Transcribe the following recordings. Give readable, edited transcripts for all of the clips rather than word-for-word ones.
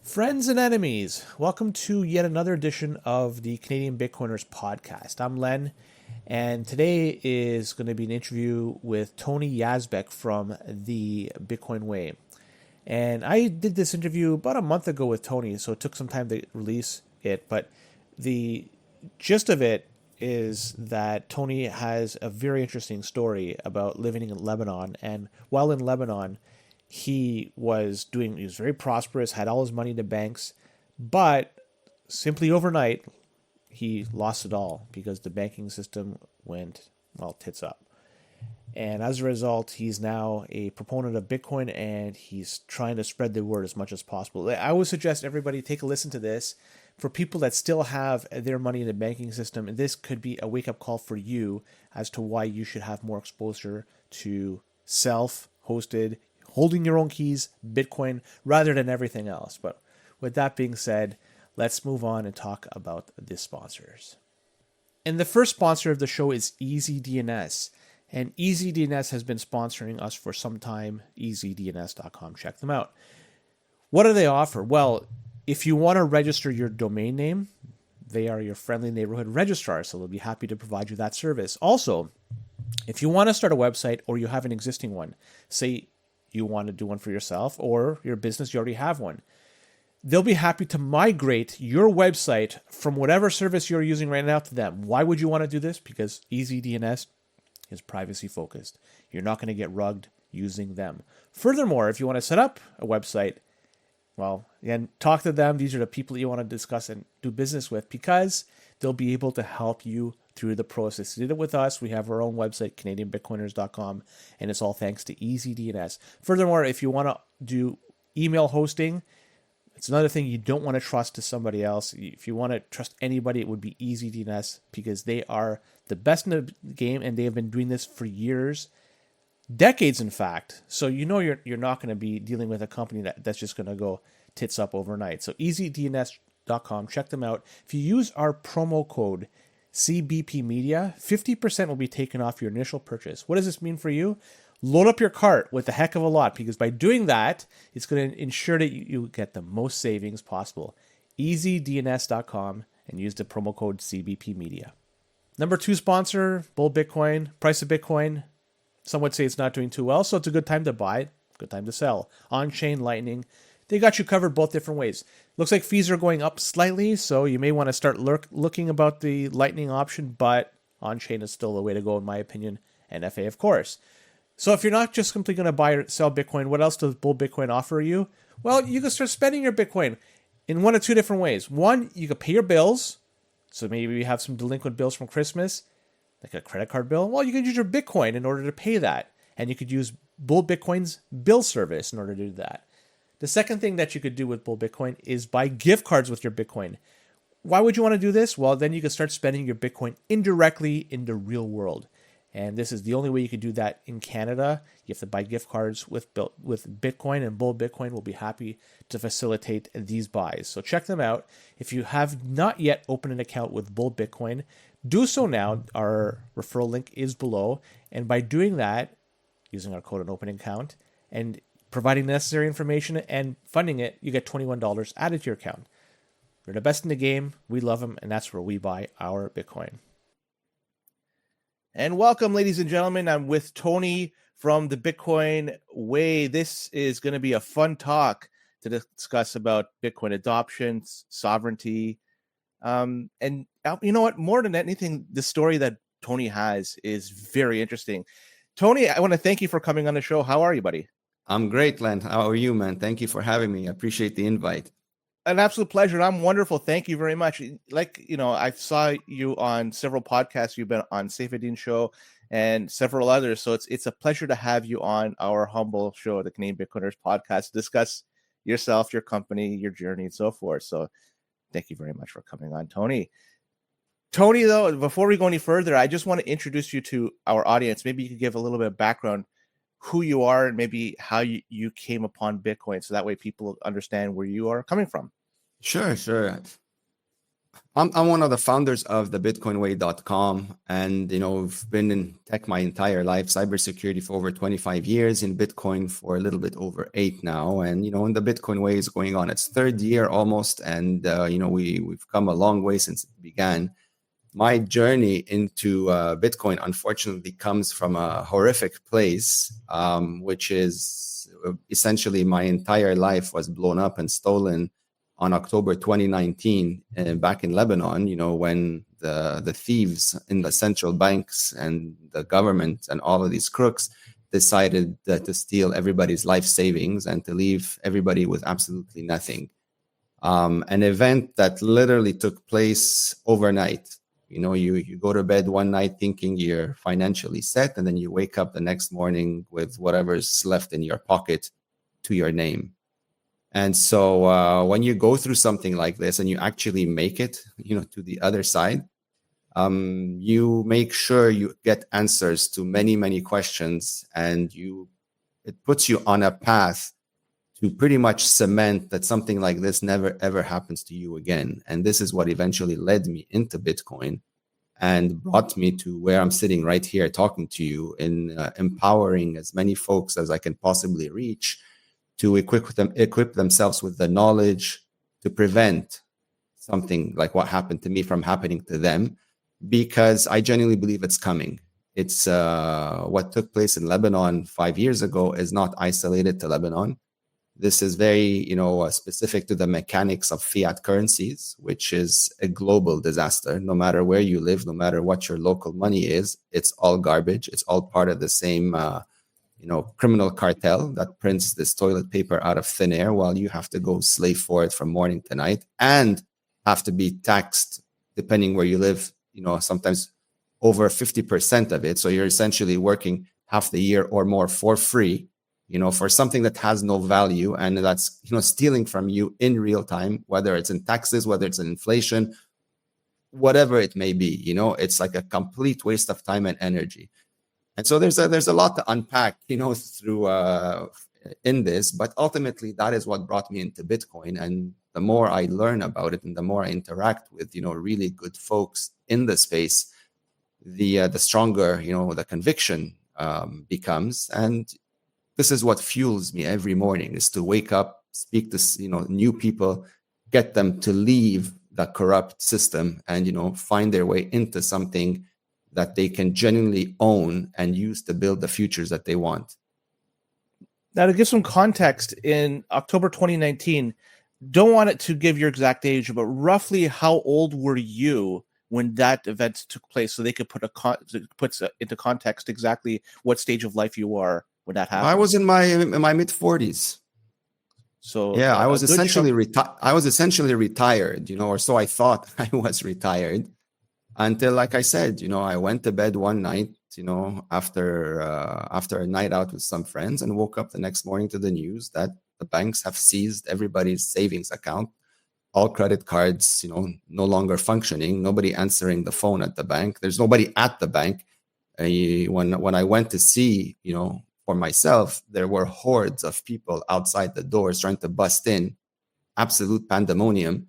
Friends and enemies, welcome to yet another edition of the Canadian Bitcoiners podcast. I'm Len, and today is going to be an interview with Tony Yazbeck from the Bitcoin Way. And I did this interview about a month ago with Tony, so it took some time to release it. But the gist of it is that Tony has a very interesting story about living in Lebanon. And while in Lebanon, he was very prosperous, had all his money in the banks, but simply overnight, he lost it all because the banking system went, well, tits up. And as a result, he's now a proponent of Bitcoin and he's trying to spread the word as much as possible. I would suggest everybody take a listen to this. For people that still have their money in the banking system, and this could be a wake-up call for you as to why you should have more exposure to self-hosted, holding your own keys, Bitcoin, rather than everything else. But with that being said, let's move on and talk about the sponsors. And the first sponsor of the show is EasyDNS. And EasyDNS has been sponsoring us for some time, easydns.com. Check them out. What do they offer? Well, if you want to register your domain name, they are your friendly neighborhood registrar, so they'll be happy to provide you that service. Also, if you want to start a website or you have an existing one, say you want to do one for yourself or your business, you already have one, they'll be happy to migrate your website from whatever service you're using right now to them. Why would you want to do this? Because EasyDNS is privacy focused. You're not going to get rugged using them. Furthermore, if you want to set up a website, well, again, talk to them. These are the people that you want to discuss and do business with because they'll be able to help you through the process. You did it with us. We have our own website, CanadianBitcoiners.com, and it's all thanks to EasyDNS. Furthermore, if you want to do email hosting, it's another thing you don't want to trust to somebody else. If you want to trust anybody, it would be EasyDNS because they are the best in the game and they have been doing this for years. Decades, in fact. So you know you're not going to be dealing with a company that's just going to go tits up overnight. So easydns.com, check them out. If you use our promo code CBP Media, 50% will be taken off your initial purchase. What does this mean for you? Load up your cart with a heck of a lot because by doing that, it's going to ensure that you get the most savings possible. easydns.com and use the promo code CBP Media. Number 2 sponsor, Bull Bitcoin, price of Bitcoin. Some would say it's not doing too well, so it's a good time to buy, good time to sell. On-chain Lightning, they got you covered both different ways. Looks like fees are going up slightly, so you may want to start looking about the Lightning option, but on-chain is still the way to go in my opinion, and FA of course. So if you're not just simply going to buy or sell Bitcoin, what else does Bull Bitcoin offer you? Well, you can start spending your Bitcoin in one of two different ways. One, you can pay your bills, so maybe you have some delinquent bills from Christmas, like a credit card bill. Well, you could use your Bitcoin in order to pay that. And you could use Bull Bitcoin's bill service in order to do that. The second thing that you could do with Bull Bitcoin is buy gift cards with your Bitcoin. Why would you want to do this? Well, then you can start spending your Bitcoin indirectly in the real world. And this is the only way you can do that in Canada. You have to buy gift cards with Bitcoin, and Bull Bitcoin will be happy to facilitate these buys. So check them out. If you have not yet opened an account with Bull Bitcoin, do so now. Our referral link is below. And by doing that, using our code and opening account, and providing the necessary information and funding it, you get $21 added to your account. They're the best in the game. We love them, and that's where we buy our Bitcoin. And welcome, ladies and gentlemen. I'm with Tony from the Bitcoin Way. This is going to be a fun talk to discuss about Bitcoin adoption, sovereignty. And you know what? More than anything, the story that Tony has is very interesting. Tony, I want to thank you for coming on the show. How are you, buddy? I'm great, Len. How are you, man? Thank you for having me. I appreciate the invite. An absolute pleasure. I'm wonderful. Thank you very much. Like, I saw you on several podcasts. You've been on Safedin Show and several others. So it's a pleasure to have you on our humble show, the Canadian Bitcoiners podcast, to discuss yourself, your company, your journey, and so forth. So thank you very much for coming on, Tony. Tony, though, before we go any further, I just want to introduce you to our audience. Maybe you could give a little bit of background, who you are, and maybe how you came upon Bitcoin, so that way people understand where you are coming from. Sure. I'm one of the founders of the bitcoinway.com, and I've been in tech my entire life, cybersecurity for over 25 years, in Bitcoin for a little bit over 8 now. And in the Bitcoin way is going on its third year almost, and we've come a long way since it began. My journey into Bitcoin, unfortunately, comes from a horrific place, which is essentially my entire life was blown up and stolen on October 2019 back in Lebanon, when the thieves in the central banks and the government and all of these crooks decided to steal everybody's life savings and to leave everybody with absolutely nothing. An event that literally took place overnight. You go to bed one night thinking you're financially set, and then you wake up the next morning with whatever's left in your pocket to your name. And so when you go through something like this and you actually make it, to the other side, you make sure you get answers to many, many questions, and it puts you on a path to pretty much cement that something like this never, ever happens to you again. And this is what eventually led me into Bitcoin and brought me to where I'm sitting right here talking to you, in empowering as many folks as I can possibly reach to equip themselves with the knowledge to prevent something like what happened to me from happening to them, because I genuinely believe it's coming. It's what took place in Lebanon 5 years ago is not isolated to Lebanon. This is very, specific to the mechanics of fiat currencies, which is a global disaster. No matter where you live, no matter what your local money is, it's all garbage. It's all part of the same criminal cartel that prints this toilet paper out of thin air while you have to go slave for it from morning to night and have to be taxed, depending where you live, sometimes over 50% of it. So you're essentially working half the year or more for free, for something that has no value, and that's, stealing from you in real time, whether it's in taxes, whether it's in inflation, whatever it may be. It's like a complete waste of time and energy. And so there's a lot to unpack, through in this, but ultimately that is what brought me into Bitcoin. And the more I learn about it and the more I interact with, really good folks in the space, the stronger, the conviction becomes. And this is what fuels me every morning, is to wake up, speak to, new people, get them to leave the corrupt system and, find their way into something that they can genuinely own and use to build the futures that they want. Now, to give some context, in October 2019, don't want it to give your exact age, but roughly how old were you when that event took place, so they could put into context exactly what stage of life you are when that happened? I was in my mid 40s. So yeah, I was essentially retired, or so I thought. I was retired. Until, like I said, I went to bed one night, after a night out with some friends, and woke up the next morning to the news that the banks have seized everybody's savings account, all credit cards, no longer functioning, nobody answering the phone at the bank. There's nobody at the bank. When I went to see, for myself, there were hordes of people outside the doors trying to bust in. Absolute pandemonium.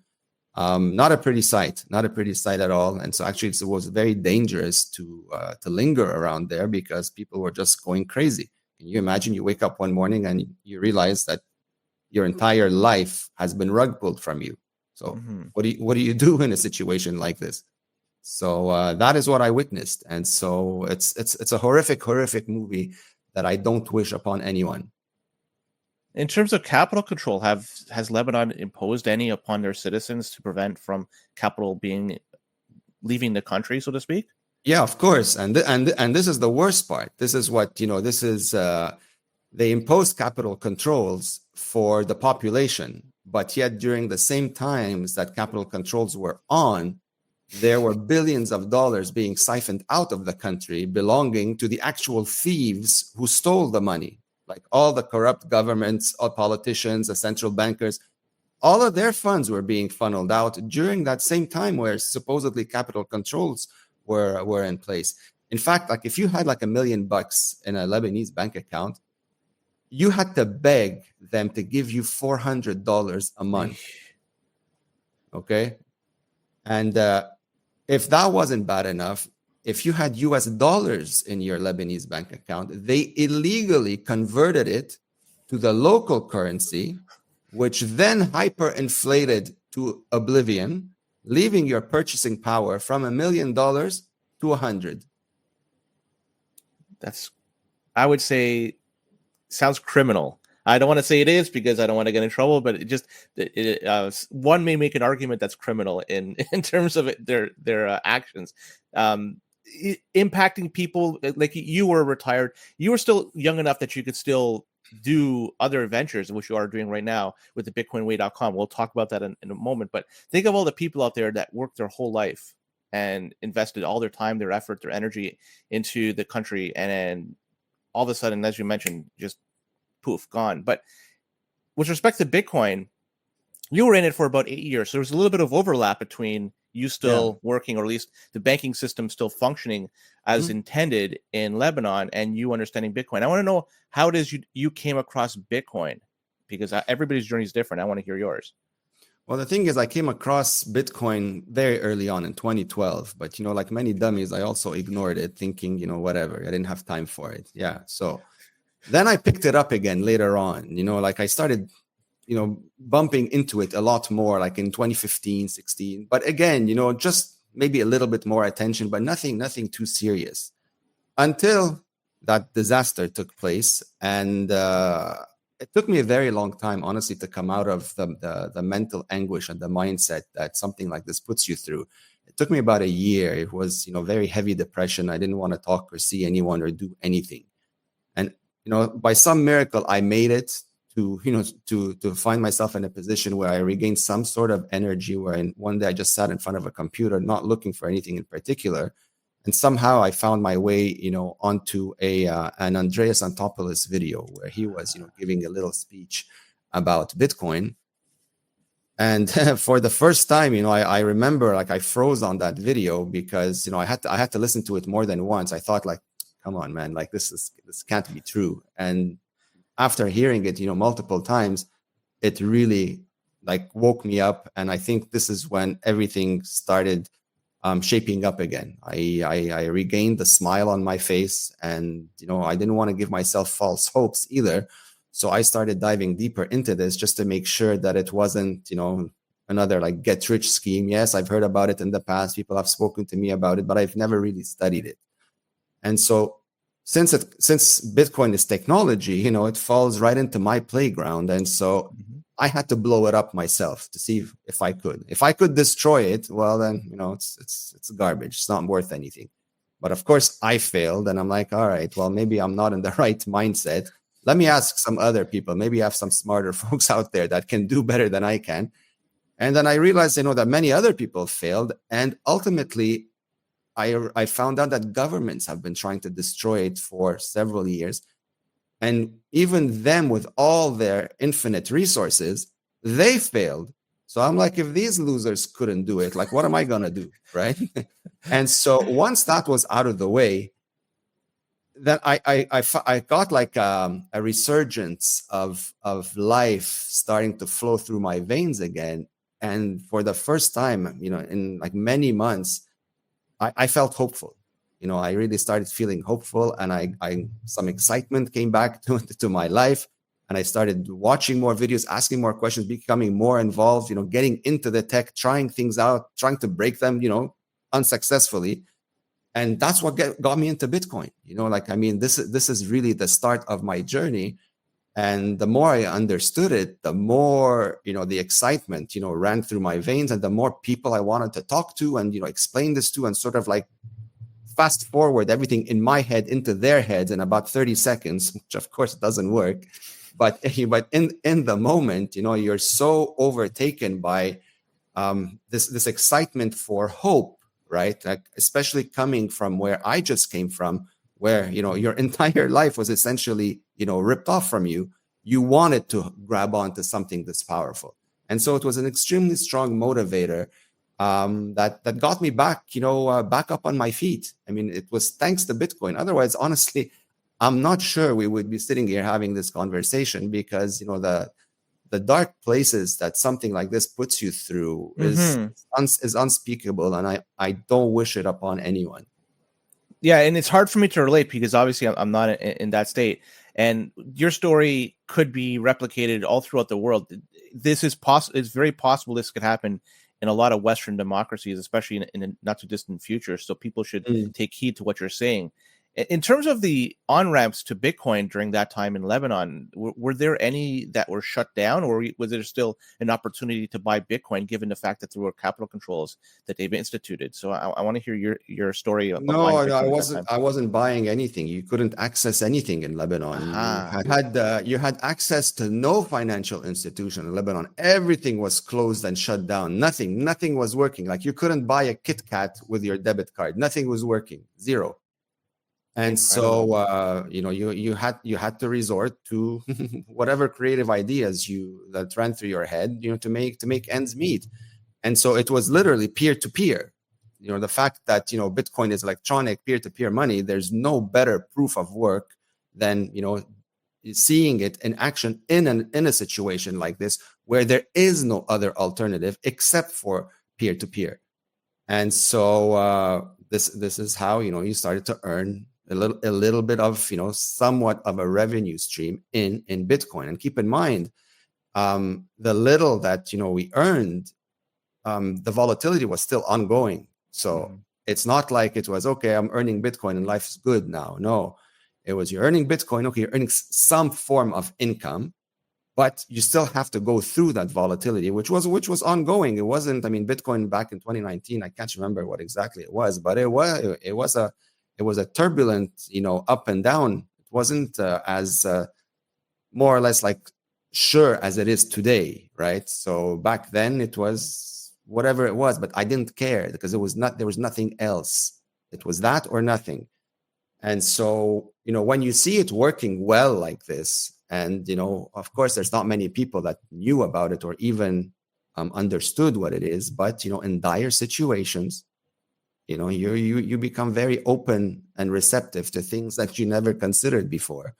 Not a pretty sight at all. And so actually it was very dangerous to linger around there, because people were just going crazy. Can you imagine? You wake up one morning and you realize that your entire life has been rug pulled from you. So what do you do in a situation like this? So that is what I witnessed. And so it's a horrific movie that I don't wish upon anyone. In terms of capital control, has Lebanon imposed any upon their citizens to prevent from capital leaving the country, so to speak? Yeah, of course. And this is the worst part. This is what, this is, they imposed capital controls for the population, but yet during the same times that capital controls were on, there were billions of dollars being siphoned out of the country, belonging to the actual thieves who stole the money. Like all the corrupt governments, all politicians, the central bankers, all of their funds were being funneled out during that same time where supposedly capital controls were in place. In fact, like if you had like $1 million in a Lebanese bank account, you had to beg them to give you $400 a month. Okay. And if that wasn't bad enough, if you had US dollars in your Lebanese bank account, they illegally converted it to the local currency, which then hyperinflated to oblivion, leaving your purchasing power from $1 million to 100. That's, I would say, sounds criminal. I don't want to say it is because I don't want to get in trouble, but one may make an argument that's criminal in terms of their actions, impacting people. Like, you were retired, you were still young enough that you could still do other ventures, which you are doing right now with the bitcoinway.com. We'll talk about that in a moment, but think of all the people out there that worked their whole life and invested all their time, their effort, their energy into the country, and then all of a sudden, as you mentioned, just poof, gone. But with respect to Bitcoin, you were in it for about 8 years. So there was a little bit of overlap between you still working, or at least the banking system still functioning as intended in Lebanon, and you understanding Bitcoin. I want to know how it is you came across Bitcoin, because everybody's journey is different. I want to hear yours. Well, the thing is, I came across Bitcoin very early on in 2012, but, like many dummies, I also ignored it, thinking, whatever, I didn't have time for it. Yeah. So then I picked it up again later on, like I started, bumping into it a lot more, like in 2015, 16. But again, just maybe a little bit more attention, but nothing too serious, until that disaster took place. And it took me a very long time, honestly, to come out of the mental anguish and the mindset that something like this puts you through. It took me about a year. It was, very heavy depression. I didn't want to talk or see anyone or do anything. And, by some miracle, I made it to find myself in a position where I regained some sort of energy, where one day I just sat in front of a computer, not looking for anything in particular. And somehow I found my way, onto an Andreas Antonopoulos video where he was, giving a little speech about Bitcoin. And for the first time, I remember, like, I froze on that video because, I had to listen to it more than once. I thought, like, come on, man, like this can't be true. And after hearing it, multiple times, it really, like, woke me up. And I think this is when everything started shaping up again. I regained the smile on my face, and I didn't want to give myself false hopes either. So I started diving deeper into this just to make sure that it wasn't, another like get rich scheme. Yes, I've heard about it in the past. People have spoken to me about it, but I've never really studied it. And so since Bitcoin is technology, it falls right into my playground. And so I had to blow it up myself to see if I could. If I could destroy it, well, then, it's garbage. It's not worth anything. But of course, I failed. And I'm like, all right, well, maybe I'm not in the right mindset. Let me ask some other people. Maybe I have some smarter folks out there that can do better than I can. And then I realized, that many other people failed. And ultimately, I found out that governments have been trying to destroy it for several years. And even them, with all their infinite resources, they failed. So I'm like, if these losers couldn't do it, like, what am I going to do? Right. And so once that was out of the way, then I got like a resurgence of life starting to flow through my veins again. And for the first time, in like many months, I felt hopeful. I really started feeling hopeful, and I some excitement came back to my life, and I started watching more videos, asking more questions, becoming more involved, getting into the tech, trying things out, trying to break them, unsuccessfully. And that's what got me into Bitcoin. This is really the start of my journey. And the more I understood it, the more, the excitement, ran through my veins, and the more people I wanted to talk to and, explain this to, and sort of like fast forward everything in my head into their heads in about 30 seconds, which of course doesn't work. But in the moment, you're so overtaken by this excitement for hope, right? Like, especially coming from where I just came from, where, your entire life was essentially, ripped off from you. You wanted to grab onto something this powerful. And so it was an extremely strong motivator that got me back, back up on my feet. I mean, it was thanks to Bitcoin. Otherwise, honestly, I'm not sure we would be sitting here having this conversation, because, the dark places that something like this puts you through is unspeakable, and I don't wish it upon anyone. Yeah, and it's hard for me to relate because obviously I'm not in that state, and your story could be replicated all throughout the world. This is possible. It's very possible this could happen in a lot of Western democracies, especially in a not too distant future. So people should take heed to what you're saying. In terms of the on-ramps to Bitcoin during that time in Lebanon, were there any that were shut down, or was there still an opportunity to buy Bitcoin given the fact that there were capital controls that they've instituted? So I want to hear your story of buying Bitcoin I at that time. wasn't buying anything. You couldn't access anything in Lebanon. You had access to no financial institution in Lebanon. Everything was closed and shut down. Nothing was working. Like, you couldn't buy a Kit Kat with your debit card. Nothing was working. Zero. And Incredible. so, you had to resort to whatever creative ideas that ran through your head, to make ends meet. And so it was literally peer to peer. The fact that Bitcoin is electronic peer to peer money. There's no better proof of work than seeing it in action in a situation like this, where there is no other alternative except for peer to peer. And so this is how you started to earn a little bit of somewhat of a revenue stream in Bitcoin. And keep in mind, the little that we earned, the volatility was still ongoing. So it's not like it was, okay, I'm earning Bitcoin and life's good now. No, it was, you're earning Bitcoin, okay, you're earning some form of income, but you still have to go through that volatility, which was ongoing. It wasn't, Bitcoin back in 2019, I can't remember what exactly it was, but it was a turbulent, up and down. It wasn't as more or less like sure as it is today, right? So back then it was whatever it was, but I didn't care because there was nothing else. It was that or nothing. And so, when you see it working well like this, and, of course, there's not many people that knew about it or even understood what it is, but, in dire situations, you become very open and receptive to things that you never considered before.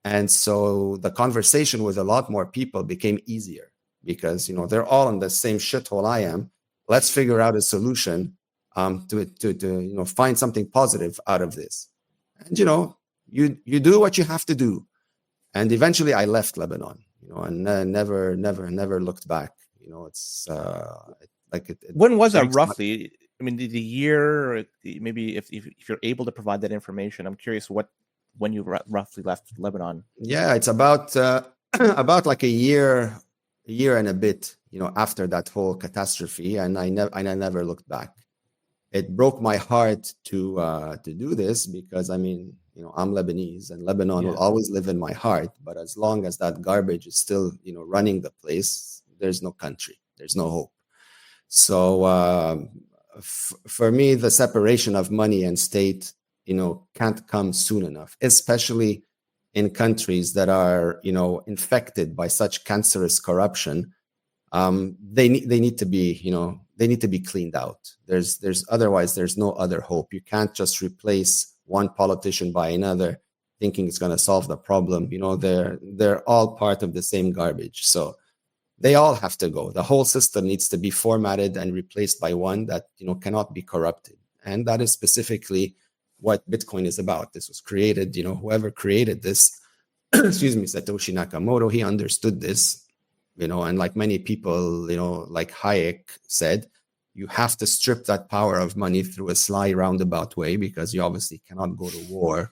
And so the conversation with a lot more people became easier because, they're all in the same shithole I am. Let's figure out a solution to find something positive out of this. And, you do what you have to do. And eventually I left Lebanon, and never looked back. It's when was that roughly? The year, or maybe if you're able to provide that information, I'm curious when you roughly left Lebanon. Yeah, it's about like a year and a bit, after that whole catastrophe, and I never looked back. It broke my heart to do this because I'm Lebanese, and Lebanon will always live in my heart. But as long as that garbage is still running the place, there's no country, there's no hope. So for me, the separation of money and state can't come soon enough, especially in countries that are infected by such cancerous corruption. They need to be cleaned out. Otherwise there's no other hope. You can't just replace one politician by another thinking it's going to solve the problem. They're all part of the same garbage. So they all have to go. The whole system needs to be formatted and replaced by one that cannot be corrupted. And that is specifically what Bitcoin is about. This was created, whoever created this, excuse me, Satoshi Nakamoto, he understood this, and like many people, like Hayek said, you have to strip that power of money through a sly roundabout way, because you obviously cannot go to war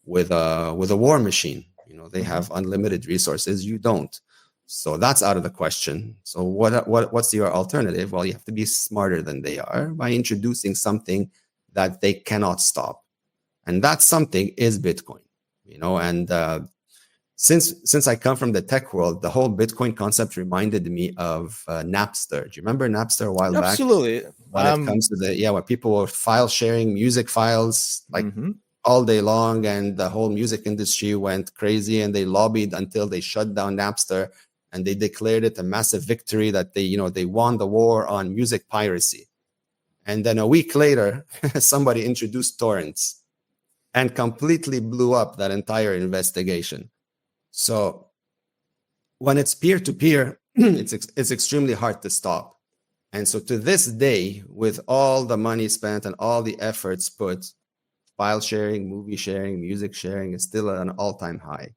with a war machine. They have unlimited resources. You don't. So that's out of the question. So what's your alternative? Well, you have to be smarter than they are by introducing something that they cannot stop. And that something is Bitcoin, and since I come from the tech world, the whole Bitcoin concept reminded me of Napster. Do you remember Napster a while back? Absolutely. When it comes to where people were file sharing music files all day long, and the whole music industry went crazy, and they lobbied until they shut down Napster, and they declared it a massive victory that they won the war on music piracy. And then a week later, somebody introduced torrents and completely blew up that entire investigation. So when it's peer-to-peer, it's extremely hard to stop. And so to this day, with all the money spent and all the efforts put, file sharing, movie sharing, music sharing is still at an all-time high.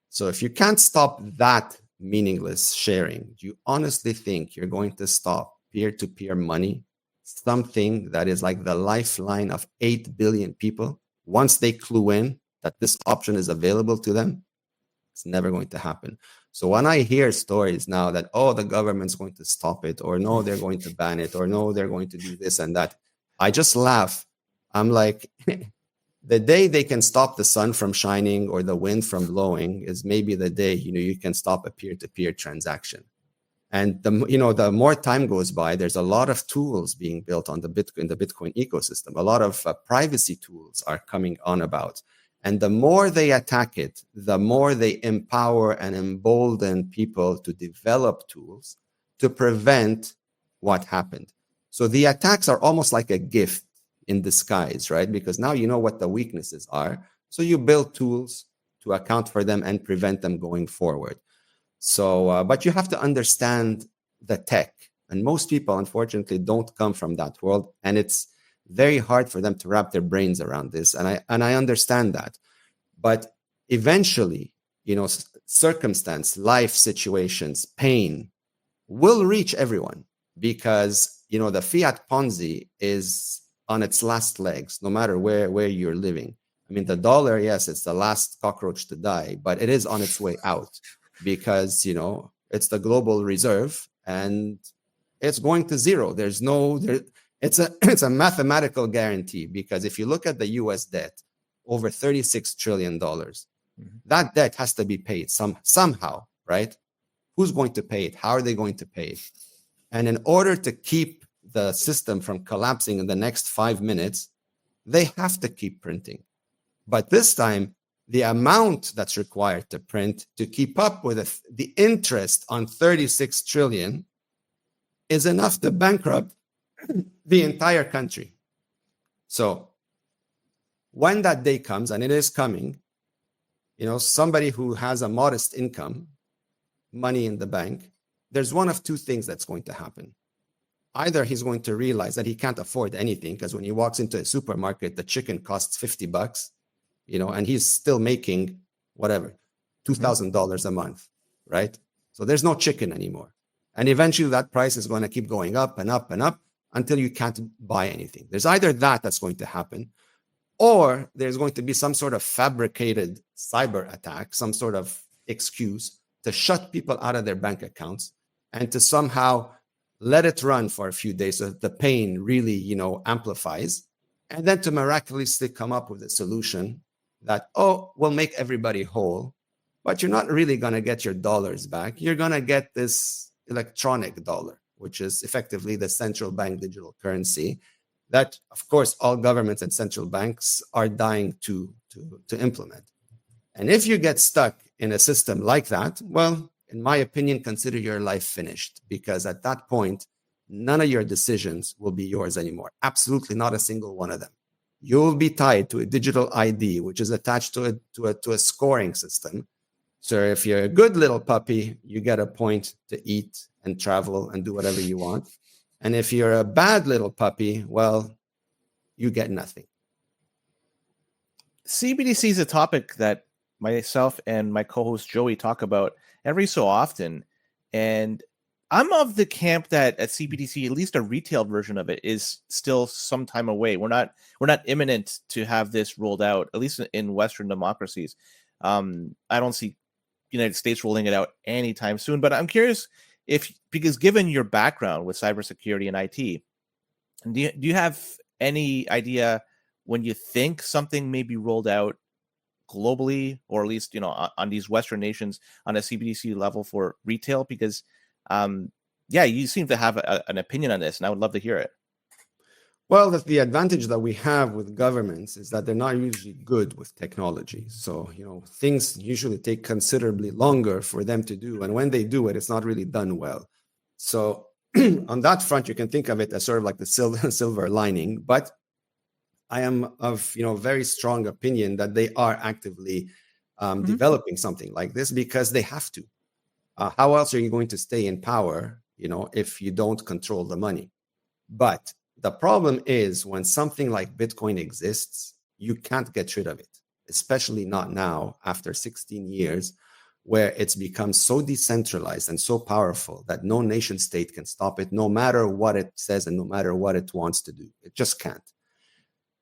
So if you can't stop that meaningless sharing, do you honestly think you're going to stop peer-to-peer money, something that is like the lifeline of 8 billion people? Once they clue in that this option is available to them, it's never going to happen. So when I hear stories now that, oh, the government's going to stop it, or no, they're going to ban it, or no, they're going to do this and that, I just laugh. I'm like, the day they can stop the sun from shining or the wind from blowing is maybe the day, you can stop a peer-to-peer transaction. And the more time goes by, there's a lot of tools being built on the Bitcoin ecosystem. A lot of privacy tools are coming on about. And the more they attack it, the more they empower and embolden people to develop tools to prevent what happened. So the attacks are almost like a gift in disguise, right? Because now you know what the weaknesses are. So you build tools to account for them and prevent them going forward. So, but you have to understand the tech. And most people, unfortunately, don't come from that world. And it's very hard for them to wrap their brains around this. And I understand that. But eventually, circumstance, life situations, pain will reach everyone, because, the fiat Ponzi is on its last legs, no matter where you're living. I mean, the dollar, yes, it's the last cockroach to die, but it is on its way out, because, it's the global reserve and it's going to zero. It's a mathematical guarantee, because if you look at the US debt, over $36 trillion, that debt has to be paid somehow, right? Who's going to pay it? How are they going to pay it? And in order to keep the system from collapsing in the next 5 minutes, they have to keep printing. But this time, the amount that's required to print to keep up with the interest on 36 trillion is enough to bankrupt the entire country. So when that day comes, and it is coming, somebody who has a modest income, money in the bank, there's one of two things that's going to happen. Either he's going to realize that he can't afford anything, because when he walks into a supermarket, the chicken costs $50, and he's still making whatever, $2,000 a month, right? So there's no chicken anymore. And eventually that price is going to keep going up and up and up until you can't buy anything. There's either that's going to happen, or there's going to be some sort of fabricated cyber attack, some sort of excuse to shut people out of their bank accounts and to somehow let it run for a few days so that the pain really, amplifies, and then to miraculously come up with a solution that, will make everybody whole, but you're not really going to get your dollars back. You're going to get this electronic dollar, which is effectively the central bank digital currency that, of course, all governments and central banks are dying to implement. And if you get stuck in a system like that, well, in my opinion, consider your life finished, because at that point, none of your decisions will be yours anymore. Absolutely not a single one of them. You'll be tied to a digital ID, which is attached to a scoring system. So if you're a good little puppy, you get a point to eat and travel and do whatever you want. And if you're a bad little puppy, well, you get nothing. CBDC is a topic that myself and my co-host Joey talk about every so often. And I'm of the camp that at CBDC, at least a retail version of it is still some time away. We're not imminent to have this rolled out, at least in Western democracies. I don't see United States rolling it out anytime soon, but I'm curious because given your background with cybersecurity and IT, do you have any idea when you think something may be rolled out globally, or at least, on these Western nations on a CBDC level for retail? Because, you seem to have an opinion on this, and I would love to hear it. Well, the advantage that we have with governments is that they're not usually good with technology. So, things usually take considerably longer for them to do. And when they do it, it's not really done well. So on that front, you can think of it as sort of like the silver lining. But I am of, very strong opinion that they are actively developing something like this, because they have to. How else are you going to stay in power, if you don't control the money? But the problem is when something like Bitcoin exists, you can't get rid of it, especially not now after 16 years, where it's become so decentralized and so powerful that no nation state can stop it, no matter what it says and no matter what it wants to do. It just can't.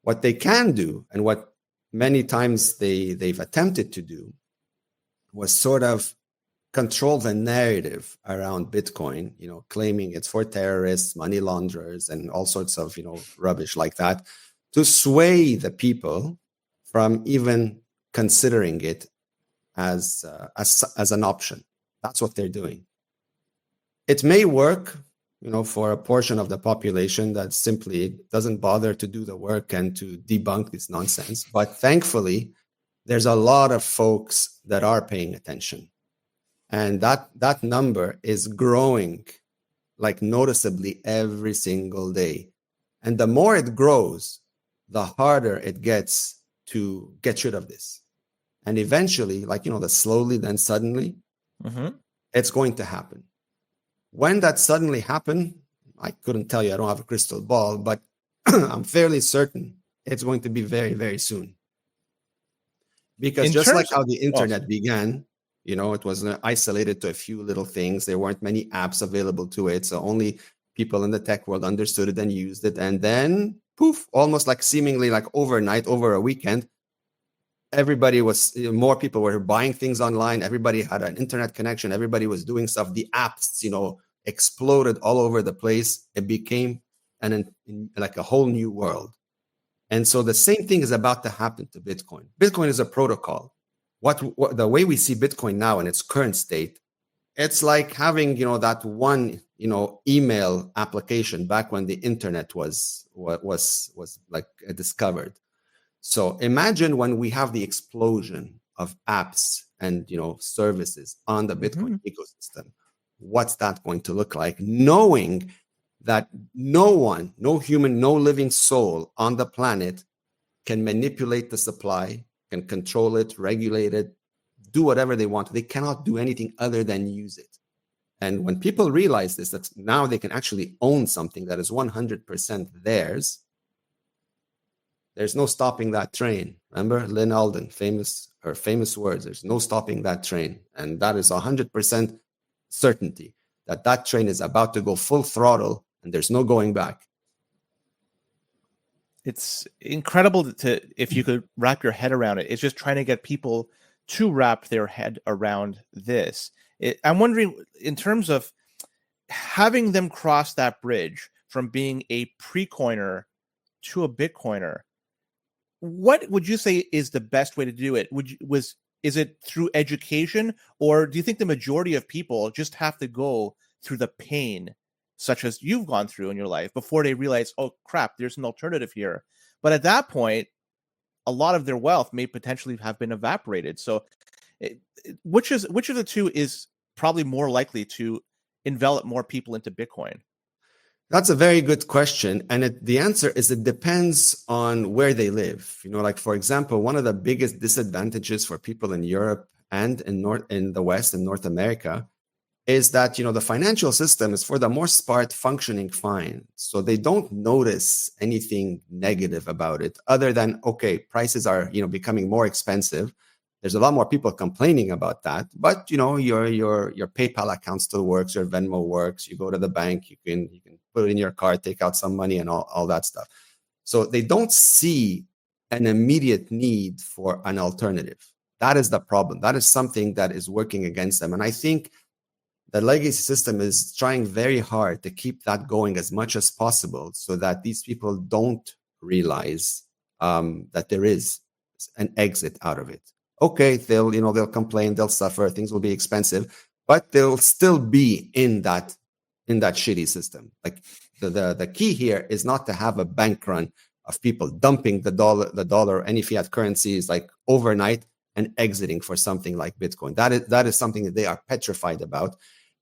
What they can do, and what many times they've attempted to do, was sort of control the narrative around Bitcoin, claiming it's for terrorists, money launderers, and all sorts of, rubbish like that, to sway the people from even considering it as an option. That's what they're doing. It may work, for a portion of the population that simply doesn't bother to do the work and to debunk this nonsense. But thankfully, there's a lot of folks that are paying attention. And that number is growing like noticeably every single day. And the more it grows, the harder it gets to get rid of this. And eventually, the slowly, then suddenly, it's going to happen. When that suddenly happens, I couldn't tell you, I don't have a crystal ball, but I'm fairly certain it's going to be very, very soon. Because just like how the internet began, it was isolated to a few little things. There weren't many apps available to it. So only people in the tech world understood it and used it. And then, poof, almost like seemingly like overnight, over a weekend, more people were buying things online. Everybody had an internet connection. Everybody was doing stuff. The apps, exploded all over the place. It became like a whole new world. And so the same thing is about to happen to Bitcoin. Bitcoin is a protocol. What the way we see Bitcoin now in its current state, it's like having, that one, email application back when the internet was like discovered. So imagine when we have the explosion of apps and, services on the Bitcoin ecosystem, what's that going to look like? Knowing that no human, no living soul on the planet can manipulate the supply, can control it, regulate it, do whatever they want. They cannot do anything other than use it. And when people realize this, that now they can actually own something that is 100% theirs, there's no stopping that train. Remember Lynn Alden, her famous words, there's no stopping that train. And that is 100% certainty that train is about to go full throttle and there's no going back. It's incredible if you could wrap your head around it. It's just trying to get people to wrap their head around this. I'm wondering, in terms of having them cross that bridge from being a pre-coiner to a Bitcoiner, what would you say is the best way to do it? Is it through education, or do you think the majority of people just have to go through the pain, such as you've gone through in your life, before they realize, oh crap, there's an alternative here? But at that point, a lot of their wealth may potentially have been evaporated. So which of the two is probably more likely to envelop more people into Bitcoin? That's a very good question. And the answer is it depends on where they live. Like, for example, one of the biggest disadvantages for people in Europe and in the West and North America is that, the financial system is for the most part functioning fine. So they don't notice anything negative about it other than, okay, prices are, becoming more expensive. There's a lot more people complaining about that, but your PayPal account still works, your Venmo works. You go to the bank, you can put it in your card, take out some money, and all that stuff. So they don't see an immediate need for an alternative. That is the problem. That is something that is working against them. And I think the legacy system is trying very hard to keep that going as much as possible so that these people don't realize that there is an exit out of it. Okay, they'll complain, they'll suffer, things will be expensive, but they'll still be in that shitty system. Like the key here is not to have a bank run of people dumping the dollar, any fiat currencies like overnight and exiting for something like Bitcoin. That is something that they are petrified about.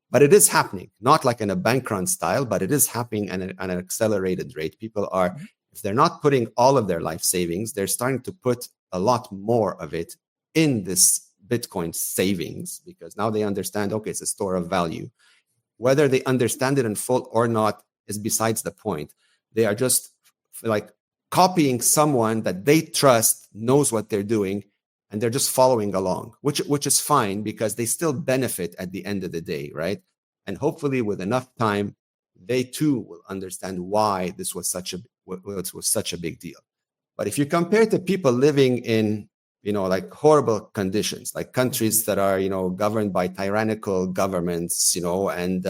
But it is happening, not like in a bank run style, but it is happening at an accelerated rate. People are, if they're not putting all of their life savings, they're starting to put a lot more of it in this Bitcoin savings, because now they understand, okay, it's a store of value. Whether they understand it in full or not is besides the point. They are just like copying someone that they trust, knows what they're doing, and they're just following along, which is fine because they still benefit at the end of the day, right? And hopefully with enough time, they too will understand why this was such a big deal. But if you compare to people living in, like horrible conditions, like countries that are, governed by tyrannical governments, and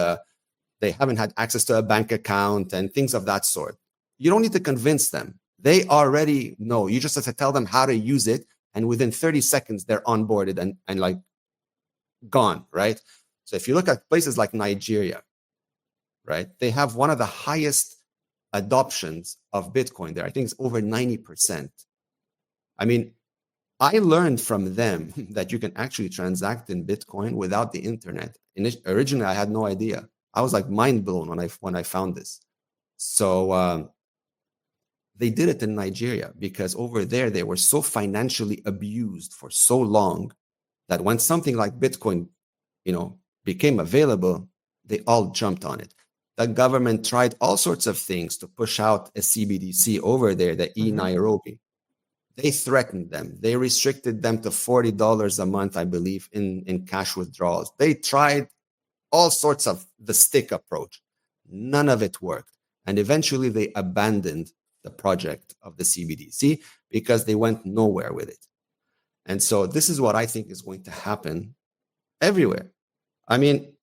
they haven't had access to a bank account and things of that sort, you don't need to convince them. They already know. You just have to tell them how to use it. And within 30 seconds, they're onboarded and like gone, right? So if you look at places like Nigeria, right, they have one of the highest adoptions of Bitcoin there. I think it's over 90%. I mean, I learned from them that you can actually transact in Bitcoin without the internet. Originally, I had no idea. I was like mind blown when I found this. So they did it in Nigeria because over there, they were so financially abused for so long that when something like Bitcoin, became available, they all jumped on it. The government tried all sorts of things to push out a CBDC over there, the e-Nairobi. They threatened them. They restricted them to $40 a month, I believe, in cash withdrawals. They tried all sorts of the stick approach. None of it worked. And eventually they abandoned the project of the CBDC because they went nowhere with it. And so this is what I think is going to happen everywhere. I mean,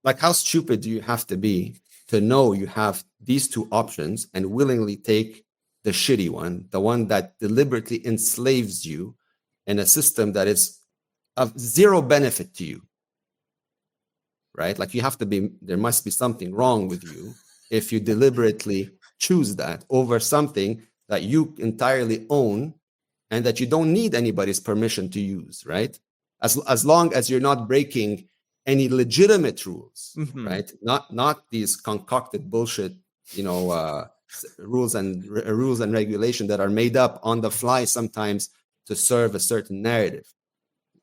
like, how stupid do you have to be to know you have these two options and willingly take the shitty one, the one that deliberately enslaves you in a system that is of zero benefit to you, right? Like, there must be something wrong with you if you deliberately choose that over something that you entirely own and that you don't need anybody's permission to use, right? As long as you're not breaking any legitimate rules, right? Not these concocted bullshit, rules and regulation that are made up on the fly sometimes to serve a certain narrative.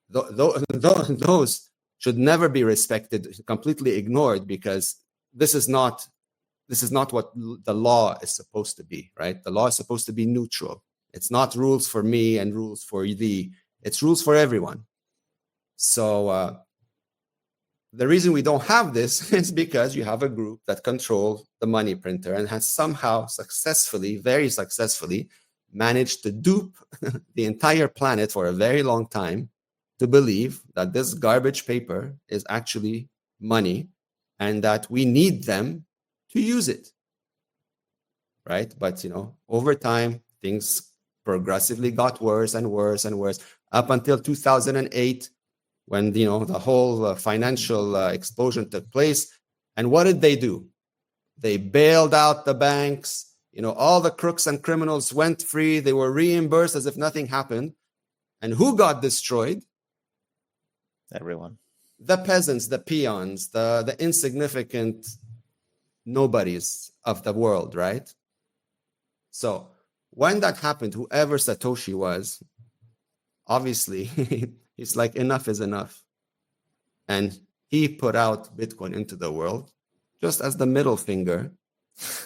Those should never be respected, completely ignored, because this is not what the law is supposed to be, right? The law is supposed to be neutral. It's not rules for me and rules for thee. It's rules for everyone. So the reason we don't have this is because you have a group that controls the money printer and has somehow very successfully managed to dupe the entire planet for a very long time to believe that this garbage paper is actually money and that we need them to use it, right? But, over time, things progressively got worse and worse and worse up until 2008, when, the whole financial explosion took place. And what did they do? They bailed out the banks. All the crooks and criminals went free. They were reimbursed as if nothing happened. And who got destroyed? Everyone. The peasants, the peons, the insignificant nobodies of the world, right? So when that happened, whoever Satoshi was, obviously, he's like, enough is enough. And he put out Bitcoin into the world just as the middle finger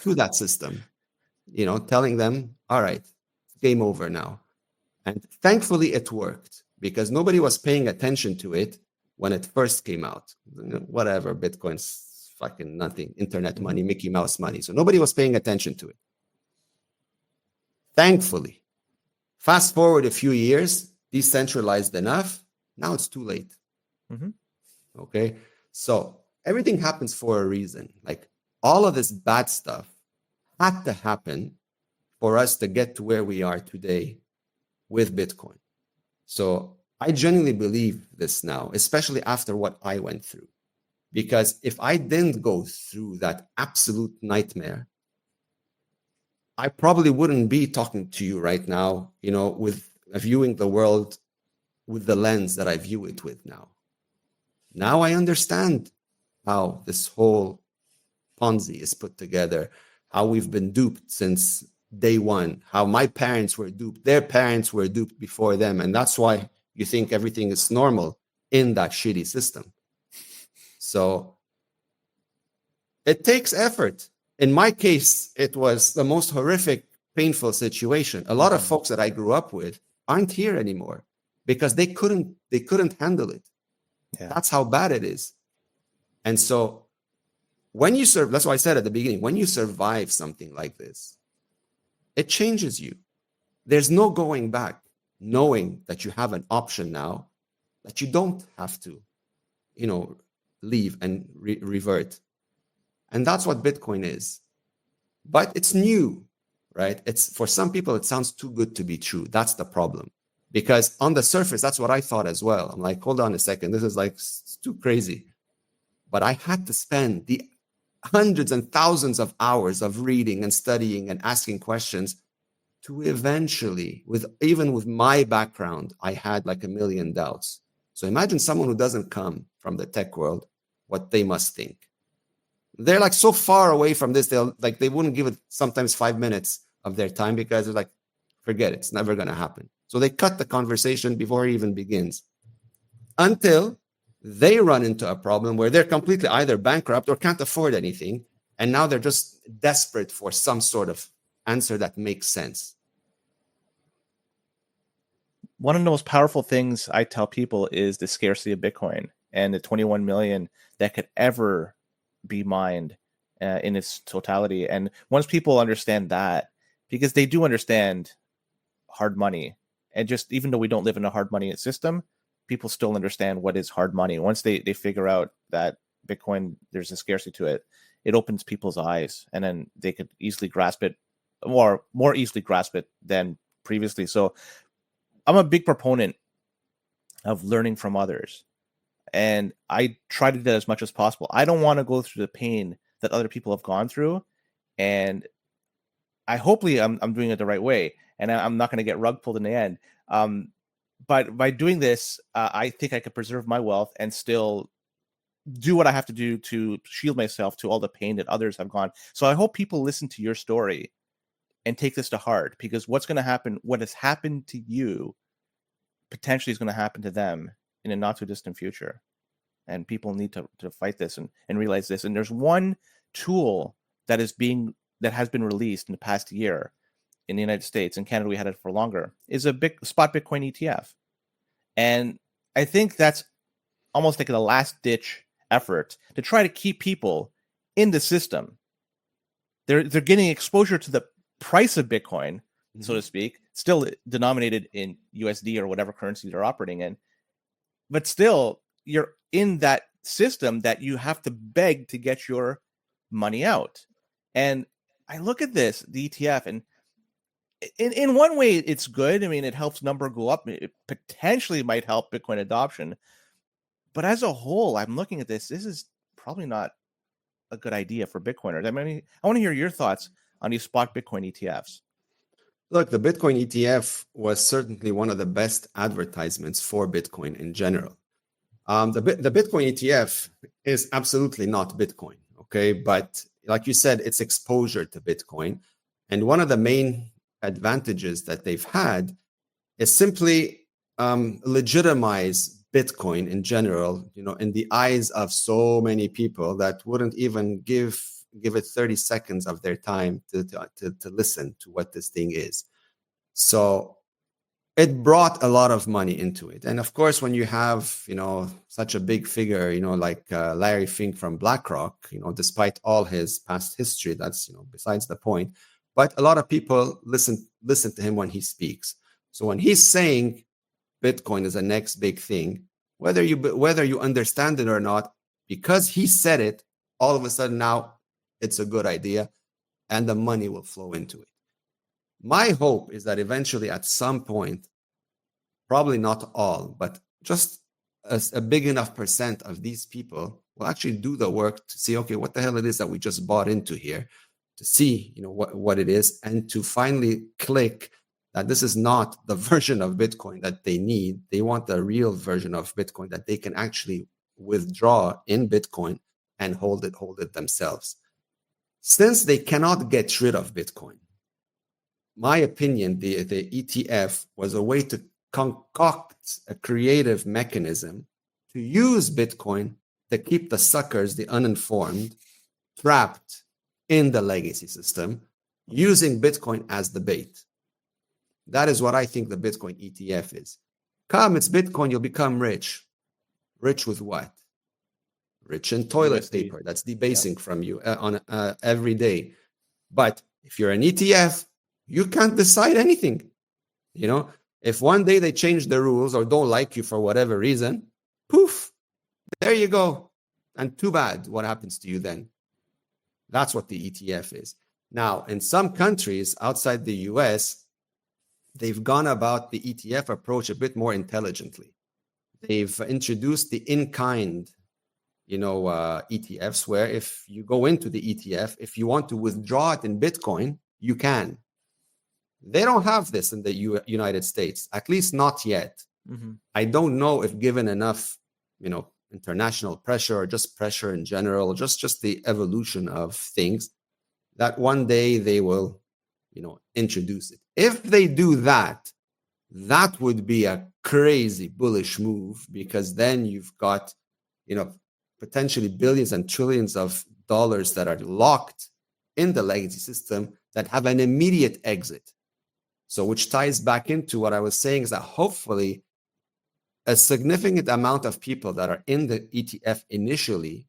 to that system, telling them, all right, game over now. And thankfully it worked because nobody was paying attention to it when it first came out. Whatever, Bitcoin's fucking nothing, internet money, Mickey Mouse money. So nobody was paying attention to it. Thankfully, fast forward a few years, decentralized enough, now it's too late. Okay, so everything happens for a reason. Like, all of this bad stuff had to happen for us to get to where we are today with Bitcoin. So I genuinely believe this now, especially after what I went through. Because if I didn't go through that absolute nightmare, I probably wouldn't be talking to you right now, with viewing the world with the lens that I view it with now. Now I understand how this whole Ponzi is put together, how we've been duped since day one, how my parents were duped, their parents were duped before them. And that's why you think everything is normal in that shitty system. So it takes effort. In my case, it was the most horrific, painful situation. A lot of folks that I grew up with aren't here anymore because they couldn't handle it. Yeah. That's how bad it is. And so when you serve, that's why I said at the beginning, when you survive something like this, it changes you. There's no going back, knowing that you have an option now, that you don't have to, leave and revert. And that's what Bitcoin is. But it's new, right? It's, for some people, it sounds too good to be true. That's the problem. Because on the surface, that's what I thought as well. I'm like, hold on a second, this is like too crazy. But I had to spend the hundreds and thousands of hours of reading and studying and asking questions to eventually, even with my background, I had like a million doubts. So imagine someone who doesn't come from the tech world, what they must think. They're like so far away from this, they wouldn't give it sometimes 5 minutes of their time because they're like, forget it, it's never going to happen. So they cut the conversation before it even begins, until they run into a problem where they're completely either bankrupt or can't afford anything. And now they're just desperate for some sort of answer that makes sense. One of the most powerful things I tell people is the scarcity of Bitcoin and the 21 million that could ever be mined in its totality. And once people understand that, because they do understand hard money, and just even though we don't live in a hard money system, people still understand what is hard money. Once they figure out that Bitcoin, there's a scarcity to it, it opens people's eyes, and then they could easily grasp it, or more easily grasp it than previously. So I'm a big proponent of learning from others, and I try to do that as much as possible. I don't want to go through the pain that other people have gone through, and hopefully I'm doing it the right way, and I'm not going to get rug pulled in the end. But by doing this, I think I could preserve my wealth and still do what I have to do to shield myself to all the pain that others have gone. So I hope people listen to your story and take this to heart, because what's going to happen, what has happened to you, potentially is going to happen to them in a not too distant future. And people need to fight this and realize this. And there's one tool that has been released in the past year in the United States. In Canada, we had it for longer, is a big spot Bitcoin ETF. And I think that's almost like a last ditch effort to try to keep people in the system. They're getting exposure to the price of Bitcoin, so to speak, still denominated in USD or whatever currency they're operating in. But still, you're in that system that you have to beg to get your money out. And I look at this, the ETF, and in one way, it's good. I mean, it helps number go up. It potentially might help Bitcoin adoption. But as a whole, I'm looking at this. This is probably not a good idea for Bitcoiners. I mean, I want to hear your thoughts on these spot Bitcoin ETFs. Look, the Bitcoin ETF was certainly one of the best advertisements for Bitcoin in general. The Bitcoin ETF is absolutely not Bitcoin, okay? But like you said, it's exposure to Bitcoin. And one of the main advantages that they've had is simply legitimize Bitcoin in general, in the eyes of so many people that wouldn't even give it 30 seconds of their time to listen to what this thing is. So it brought a lot of money into it. And of course, when you have, such a big figure, like Larry Fink from BlackRock, despite all his past history, that's, besides the point. But a lot of people listen to him when he speaks. So when he's saying Bitcoin is the next big thing, whether you understand it or not, because he said it, all of a sudden now it's a good idea and the money will flow into it. My hope is that eventually at some point, probably not all, but just a big enough percent of these people will actually do the work to see, okay, what the hell it is that we just bought into here, to see, what it is, and to finally click that this is not the version of Bitcoin that they need. They want the real version of Bitcoin that they can actually withdraw in Bitcoin and hold it themselves. Since they cannot get rid of Bitcoin, my opinion, the ETF was a way to concoct a creative mechanism to use Bitcoin to keep the suckers, the uninformed, trapped in the legacy system, using Bitcoin as the bait. That is what I think the Bitcoin ETF is. Come, it's Bitcoin, you'll become rich. Rich with what? Rich in toilet paper. That's debasing from you on every day. But if you're an ETF, you can't decide anything. You know, if one day they change the rules or don't like you for whatever reason, poof, there you go. And too bad what happens to you then. That's what the ETF is. Now, in some countries outside the US, they've gone about the ETF approach a bit more intelligently. They've introduced the in-kind, ETFs, where if you go into the ETF, if you want to withdraw it in Bitcoin, you can. They don't have this in the United States, at least not yet. Mm-hmm. I don't know if given enough, international pressure or just pressure in general, just the evolution of things, that one day they will, introduce it. If they do that, that would be a crazy bullish move, because then you've got, potentially billions and trillions of dollars that are locked in the legacy system that have an immediate exit. So which ties back into what I was saying, is that hopefully a significant amount of people that are in the ETF initially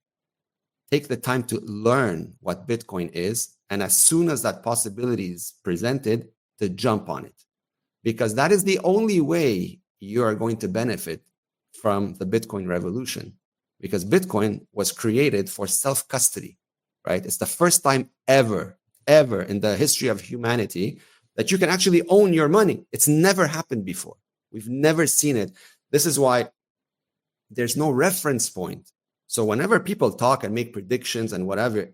take the time to learn what Bitcoin is. And as soon as that possibility is presented, to jump on it. Because that is the only way you are going to benefit from the Bitcoin revolution. Because Bitcoin was created for self-custody, right? It's the first time ever in the history of humanity that you can actually own your money. It's never happened before. We've never seen it. This is why there's no reference point. So whenever people talk and make predictions and whatever,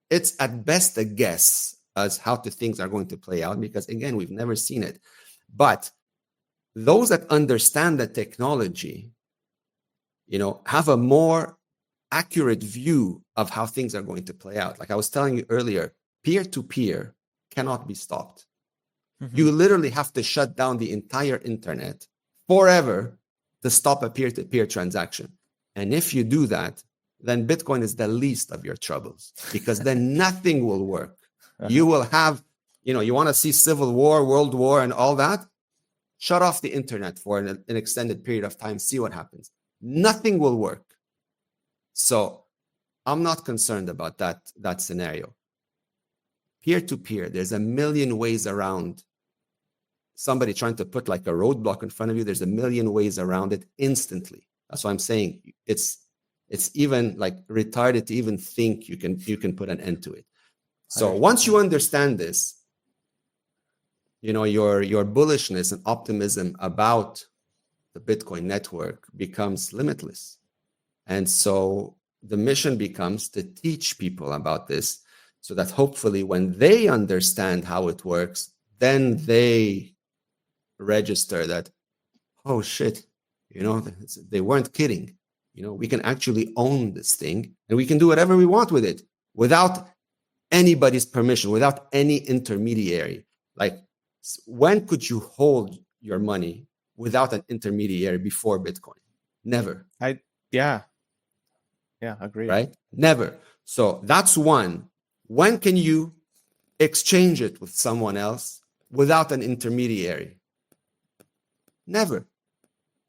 it's at best a guess as how things are going to play out, because again, we've never seen it. But those that understand the technology, have a more accurate view of how things are going to play out. Like I was telling you earlier, peer-to-peer cannot be stopped. Mm-hmm. You literally have to shut down the entire internet forever to stop a peer-to-peer transaction. And if you do that, then Bitcoin is the least of your troubles, because then nothing will work. Uh-huh. You will have, you want to see civil war, world war, and all that? Shut off the internet for an extended period of time, see what happens. Nothing will work. So I'm not concerned about that scenario. Peer-to-peer, there's a million ways around somebody trying to put like a roadblock in front of you. There's a million ways around it instantly. That's why I'm saying it's even like retarded to even think you can put an end to it. So once you understand this, your bullishness and optimism about the Bitcoin network becomes limitless. And so the mission becomes to teach people about this, so that hopefully when they understand how it works, then they register that, oh shit, they weren't kidding. We can actually own this thing and we can do whatever we want with it without anybody's permission, without any intermediary. Like, when could you hold your money without an intermediary before Bitcoin? Never. Yeah, agree. Right? Never. So that's one. When can you exchange it with someone else without an intermediary? Never.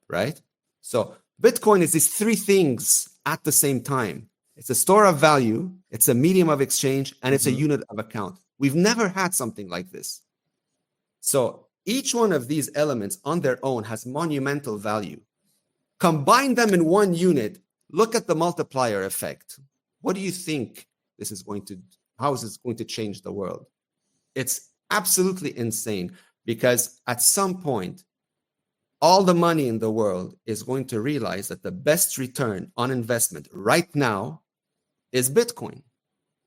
Right? So Bitcoin is these three things at the same time. It's a store of value, it's a medium of exchange, and it's a unit of account. We've never had something like this. So each one of these elements on their own has monumental value. Combine them in one unit, look at the multiplier effect. What do you think how is this going to change the world? It's absolutely insane, because at some point, all the money in the world is going to realize that the best return on investment right now is Bitcoin.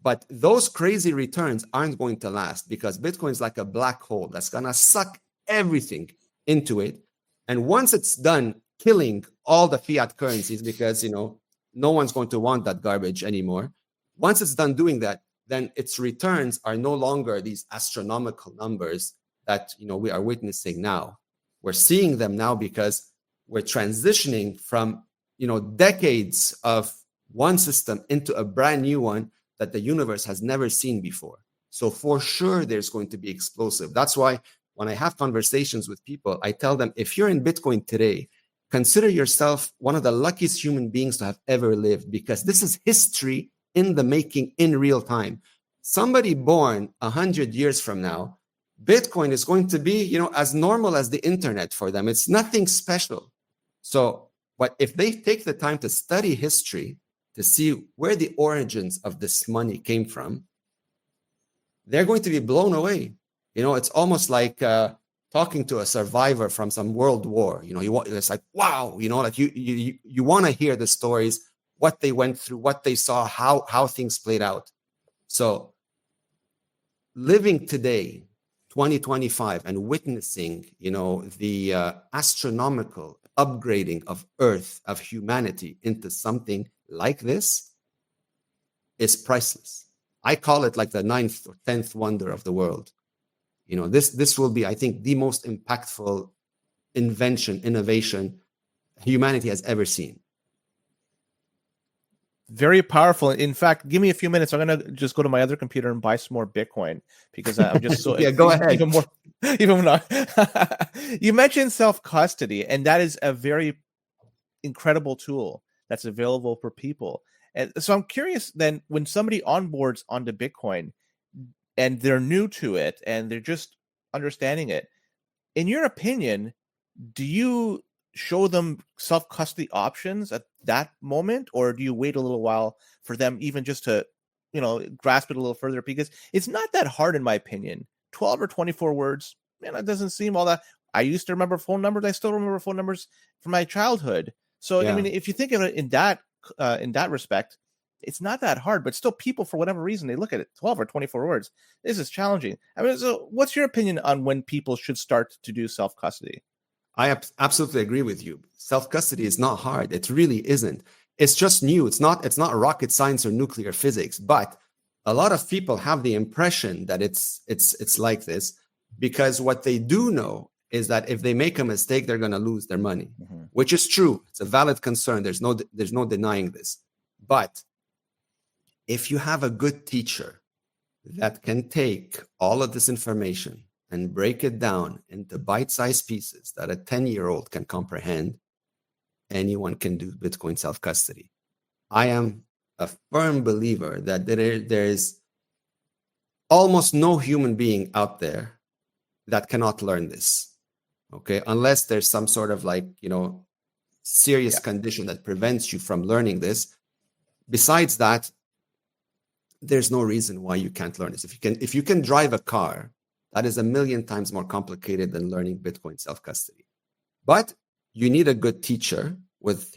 But those crazy returns aren't going to last, because Bitcoin is like a black hole that's going to suck everything into it. And once it's done killing all the fiat currencies, because, no one's going to want that garbage anymore. Once it's done doing that, then its returns are no longer these astronomical numbers that, we are witnessing now. We're seeing them now because we're transitioning from, decades of one system into a brand new one that the universe has never seen before. So for sure, there's going to be explosive. That's why when I have conversations with people, I tell them, if you're in Bitcoin today, consider yourself one of the luckiest human beings to have ever lived, because this is history in the making in real time. Somebody born 100 years from now, Bitcoin is going to be, as normal as the internet for them. It's nothing special. So, but if they take the time to study history, to see where the origins of this money came from, they're going to be blown away. It's almost like talking to a survivor from some world war. It's like, wow, like you want to hear the stories, what they went through, what they saw, how things played out. So living today, 2025, and witnessing, the astronomical upgrading of Earth, of humanity into something like this is priceless. I call it like the 9th or 10th wonder of the world. This will be, I think, the most impactful innovation humanity has ever seen. Very powerful. In fact, give me a few minutes. I'm going to just go to my other computer and buy some more Bitcoin, because I'm just so yeah, go ahead. Even more. You mentioned self-custody, and that is a very incredible tool that's available for people. And so I'm curious then, when somebody onboards onto Bitcoin and they're new to it and they're just understanding it, in your opinion, do you show them self-custody options at that moment, or do you wait a little while for them even just to, grasp it a little further? Because it's not that hard, in my opinion. 12 or 24 words, man, it doesn't seem all that. I used to remember phone numbers. I still remember phone numbers from my childhood. So, yeah. I mean, if you think of it in that respect, it's not that hard, but still people, for whatever reason, they look at it 12 or 24 words. This is challenging. I mean, so what's your opinion on when people should start to do self-custody? I absolutely agree with you. Self-custody is not hard. It really isn't. It's just new. It's not rocket science or nuclear physics, but a lot of people have the impression that it's like this, because what they do know is that if they make a mistake, they're going to lose their money, which is true. It's a valid concern. There's no denying this. But if you have a good teacher that can take all of this information and break it down into bite-sized pieces that a 10-year-old can comprehend, anyone can do Bitcoin self-custody. I am a firm believer that there is almost no human being out there that cannot learn this, okay? Unless there's some sort of serious condition that prevents you from learning this. Besides that, there's no reason why you can't learn this. If you can drive a car, that is 1,000,000 times more complicated than learning Bitcoin self-custody. But you need a good teacher with,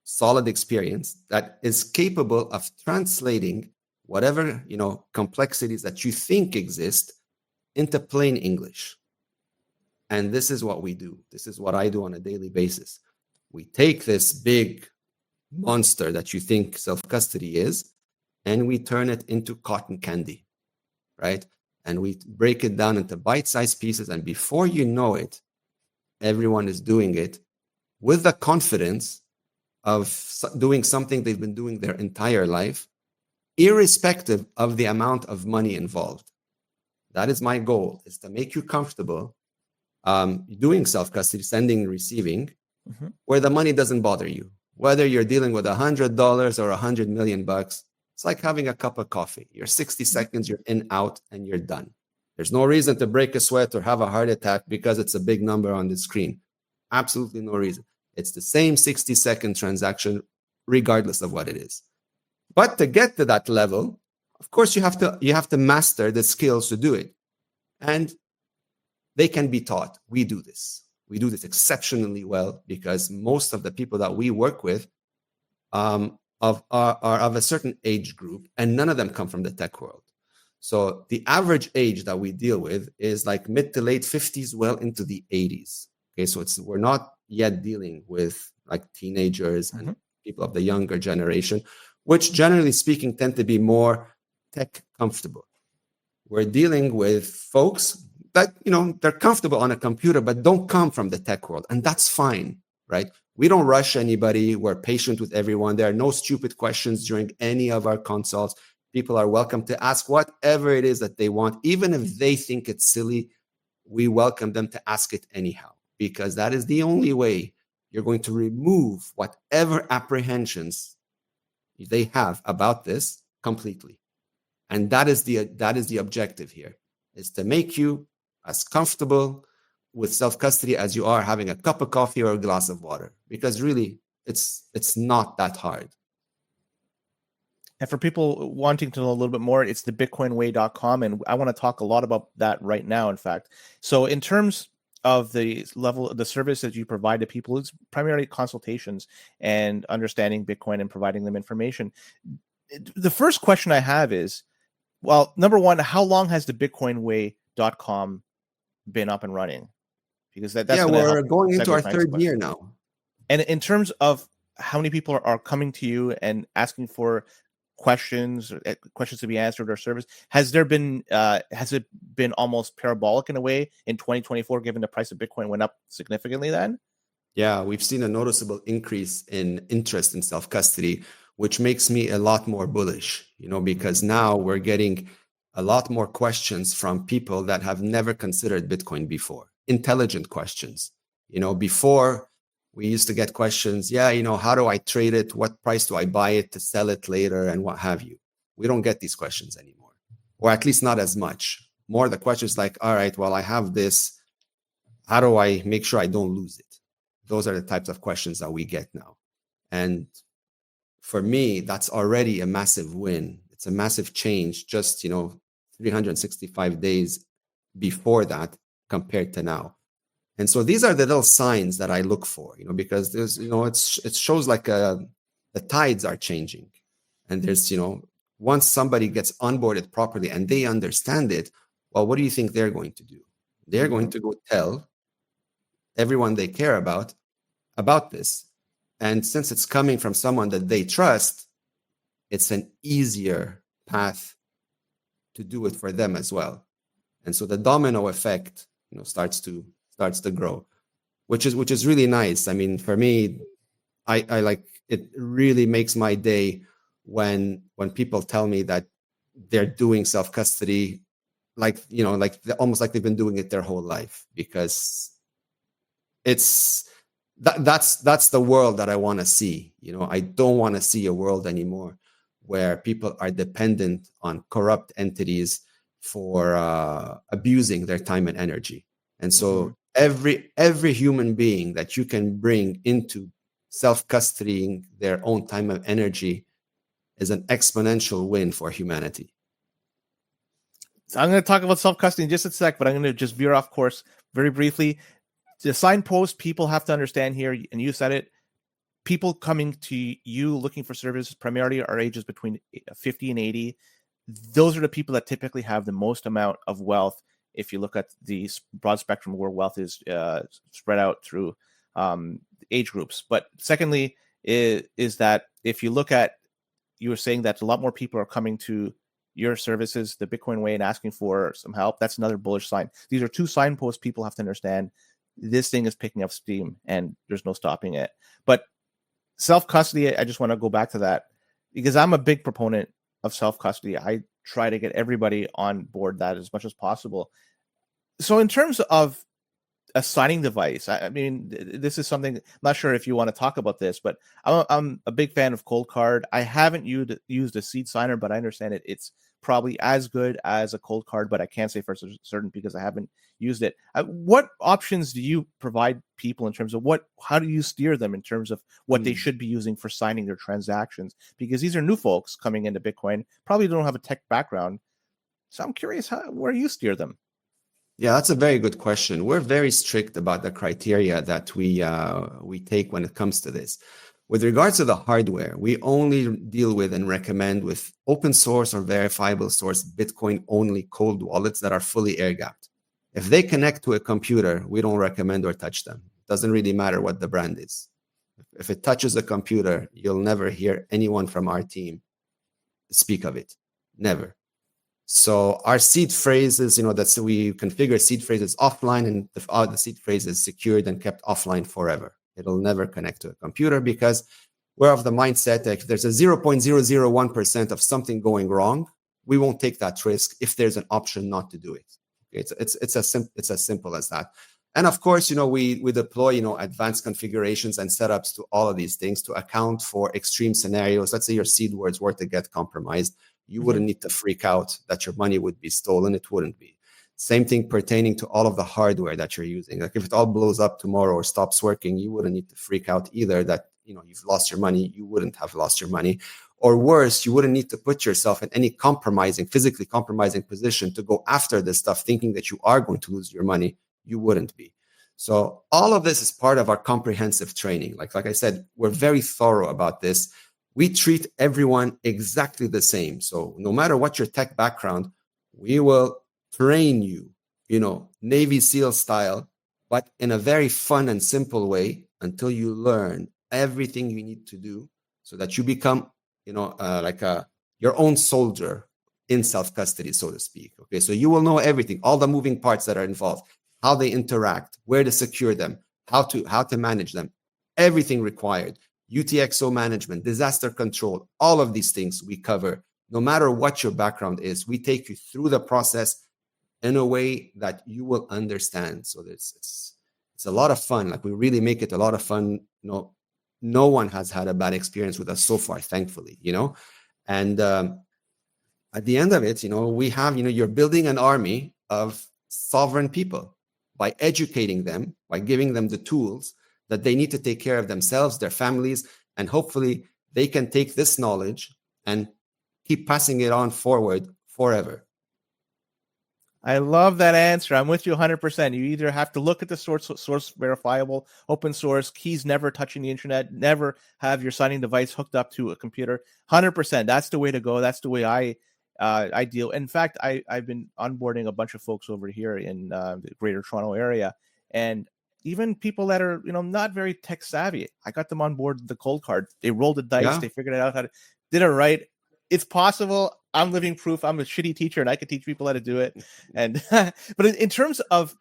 solid experience that is capable of translating whatever, complexities that you think exist into plain English. And this is what we do. This is what I do on a daily basis. We take this big monster that you think self-custody is, and we turn it into cotton candy, right? And we break it down into bite-sized pieces. And before you know it, everyone is doing it with the confidence of doing something they've been doing their entire life, irrespective of the amount of money involved. That is my goal, is to make you comfortable doing self-custody, sending and receiving, where the money doesn't bother you. Whether you're dealing with $100 or $100 million, it's like having a cup of coffee. You're 60 seconds, you're in, out, and you're done. There's no reason to break a sweat or have a heart attack because it's a big number on the screen. Absolutely no reason. It's the same 60-second transaction, regardless of what it is. But to get to that level, of course, you have to master the skills to do it. And they can be taught. We do this. We do this exceptionally well, because most of the people that we work with are of a certain age group, and none of them come from the tech world. So the average age that we deal with is like mid to late 50s, well into the 80s. Okay, so we're not yet dealing with like teenagers and people of the younger generation, which generally speaking tend to be more tech comfortable. We're dealing with folks, that, they're comfortable on a computer, but don't come from the tech world. And that's fine, right? We don't rush anybody. We're patient with everyone. There are no stupid questions during any of our consults. People are welcome to ask whatever it is that they want. Even if they think it's silly, we welcome them to ask it anyhow, because that is the only way you're going to remove whatever apprehensions they have about this completely. And that is the objective here, is to make you as comfortable with self-custody as you are having a cup of coffee or a glass of water, because really it's not that hard. And for people wanting to know a little bit more, it's the bitcoinway.com. And I want to talk a lot about that right now, in fact. So in terms of the level of the service that you provide to people, it's primarily consultations and understanding Bitcoin and providing them information. The first question I have is, well, number one, how long has the bitcoinway.com been up and running? Because that's we're going into our third year now. And in terms of how many people are coming to you and asking for questions to be answered or service, has it been almost parabolic in a way in 2024, given the price of Bitcoin went up significantly then? Yeah, we've seen a noticeable increase in interest in self-custody, which makes me a lot more bullish, because now we're getting a lot more questions from people that have never considered Bitcoin before. Intelligent questions. Before we used to get questions, how do I trade it? What price do I buy it to sell it later, and what have you? We don't get these questions anymore, or at least not as much. More the questions like, all right, well, I have this. How do I make sure I don't lose it? Those are the types of questions that we get now. And for me, that's already a massive win. It's a massive change, just, 365 days before that compared to now. And so these are the little signs that I look for, because there's, it shows like the tides are changing. And there's, once somebody gets onboarded properly and they understand it, well, what do you think they're going to do? They're going to go tell everyone they care about this. And since it's coming from someone that they trust, it's an easier path to do it for them as well. And so the domino effect, starts to grow, which is really nice. I mean, for me, I like, it really makes my day when people tell me that they're doing self-custody, almost like they've been doing it their whole life, because that's the world that I want to see. I don't want to see a world anymore where people are dependent on corrupt entities for abusing their time and energy. And so every human being that you can bring into self-custodying their own time and energy is an exponential win for humanity. So I'm going to talk about self-custody in just a sec, but I'm going to just veer off course very briefly. The signpost people have to understand here, and you said it, people coming to you looking for services primarily are ages between 50 and 80. Those are the people that typically have the most amount of wealth. If you look at the broad spectrum where wealth is spread out through age groups. But secondly, is that if you look at, you were saying that a lot more people are coming to your services, the Bitcoin way, and asking for some help. That's another bullish sign. These are two signposts people have to understand. This thing is picking up steam and there's no stopping it. But self-custody, I just want to go back to that because I'm a big proponent of self-custody. I try to get everybody on board that as much as possible. So in terms of a signing device, I mean, this is something, I'm not sure if you want to talk about this, but I'm a big fan of Cold Card. I haven't used a seed signer, but I understand it's probably as good as a Cold Card, but I can't say for certain because I haven't used it. What options do you provide people in terms of how do you steer them in terms of what they should be using for signing their transactions? Because these are new folks coming into Bitcoin, probably don't have a tech background. So I'm curious where you steer them. Yeah, that's a very good question. We're very strict about the criteria that we take when it comes to this. With regards to the hardware, we only deal with and recommend with open source or verifiable source Bitcoin-only cold wallets that are fully air-gapped. If they connect to a computer, we don't recommend or touch them. It doesn't really matter what the brand is. If it touches a computer, you'll never hear anyone from our team speak of it. Never. So our seed phrases, that's we configure seed phrases offline, and the seed phrase is secured and kept offline forever. It'll never connect to a computer because we're of the mindset that if there's a 0.001% of something going wrong, we won't take that risk if there's an option not to do it. It's as simple as that. And of course, we deploy, advanced configurations and setups to all of these things to account for extreme scenarios. Let's say your seed words were to get compromised. You wouldn't need to freak out that your money would be stolen. It wouldn't be. Same thing pertaining to all of the hardware that you're using. Like if it all blows up tomorrow or stops working, you wouldn't need to freak out either that you've lost your money. You wouldn't have lost your money. Or worse, you wouldn't need to put yourself in any physically compromising position to go after this stuff thinking that you are going to lose your money. You wouldn't be. So all of this is part of our comprehensive training. Like I said, we're very thorough about this. We treat everyone exactly the same. So no matter what your tech background, we will train you, Navy SEAL style, but in a very fun and simple way until you learn everything you need to do so that you become, your own soldier in self-custody, so to speak. Okay, so you will know everything, all the moving parts that are involved, how they interact, where to secure them, how to manage them, everything required. UTXO management, disaster control, all of these things we cover. No matter what your background is, we take you through the process in a way that you will understand. So it's a lot of fun. Like we really make it a lot of fun. No one has had a bad experience with us so far, thankfully, And at the end of it, we have, you're building an army of sovereign people by educating them, by giving them the tools that they need to take care of themselves, their families, and hopefully they can take this knowledge and keep passing it on forward forever. I love that answer. I'm with you 100%. You either have to look at the source verifiable, open source, keys never touching the internet, never have your signing device hooked up to a computer. 100%. That's the way to go. That's the way I deal. In fact, I've been onboarding a bunch of folks over here in the Greater Toronto area, and even people that are not very tech savvy. I got them on board the cold card. They rolled the dice. Yeah. They figured it out did it right. It's possible. I'm living proof. I'm a shitty teacher and I can teach people how to do it. And but in terms of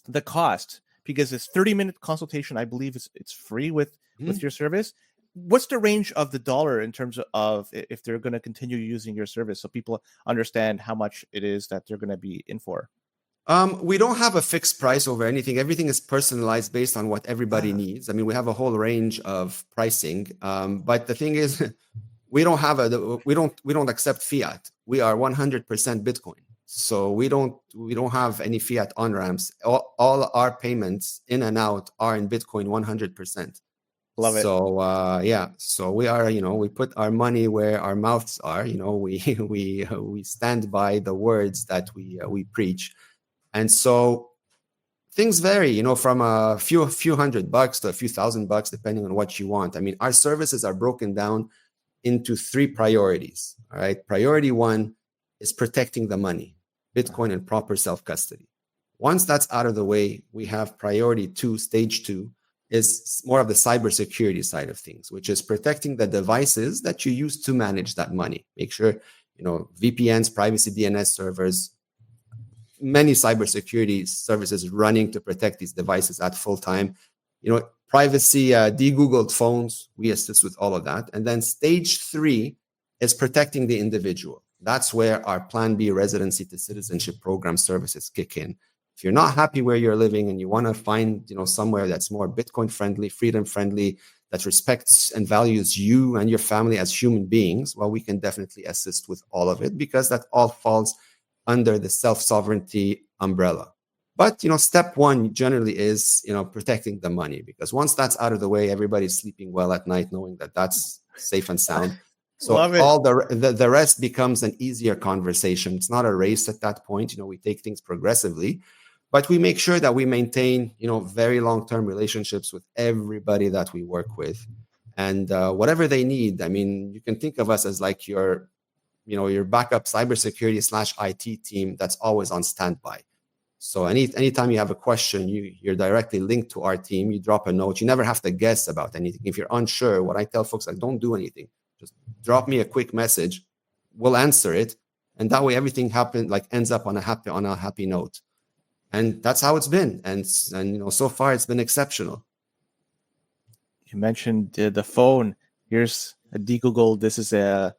the cost, because it's 30-minute consultation, I believe it's free with your service. What's the range of the dollar in terms of if they're going to continue using your service, so people understand how much it is that they're going to be in for? We don't have a fixed price over anything. Everything is personalized based on what everybody needs. I mean, we have a whole range of pricing. But the thing is, we don't accept fiat. We are 100% Bitcoin. So we don't have any fiat on ramps. All our payments in and out are in Bitcoin 100%. Love it. So so we are, we put our money where our mouths are. We stand by the words that we preach. And so things vary, from a few $100 to a few $1,000, depending on what you want. I mean, our services are broken down into 3 priorities. All right. Priority 1 is protecting the money, Bitcoin and proper self-custody. Once that's out of the way, we have priority 2, stage 2, is more of the cybersecurity side of things, which is protecting the devices that you use to manage that money. Make sure, VPNs, privacy DNS servers, many cybersecurity services running to protect these devices at full time. Privacy, de-Googled phones, we assist with all of that. And then stage 3 is protecting the individual. That's where our Plan B residency to citizenship program services kick in. If you're not happy where you're living and you want to find, somewhere that's more Bitcoin friendly, freedom friendly, that respects and values you and your family as human beings, well, we can definitely assist with all of it, because that all falls under the self-sovereignty umbrella. But, step 1 generally is, protecting the money, because once that's out of the way, everybody's sleeping well at night knowing that that's safe and sound. So all the rest becomes an easier conversation. It's not a race at that point. We take things progressively, but we make sure that we maintain, very long-term relationships with everybody that we work with. And whatever they need, I mean, you can think of us as like your backup cybersecurity/IT team that's always on standby. So anytime you have a question, you're directly linked to our team. You drop a note. You never have to guess about anything. If you're unsure, what I tell folks, don't do anything. Just drop me a quick message. We'll answer it. And that way everything ends up on a happy note. And that's how it's been. And so far it's been exceptional. You mentioned the phone. Here's a de-Google. This is a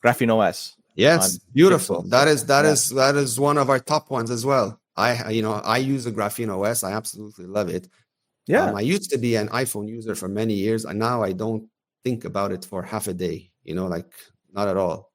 Graphene OS. Yes, beautiful. Pixel. That is one of our top ones as well. I use a Graphene OS. I absolutely love it. Yeah. I used to be an iPhone user for many years, and now I don't think about it for half a day. Not at all.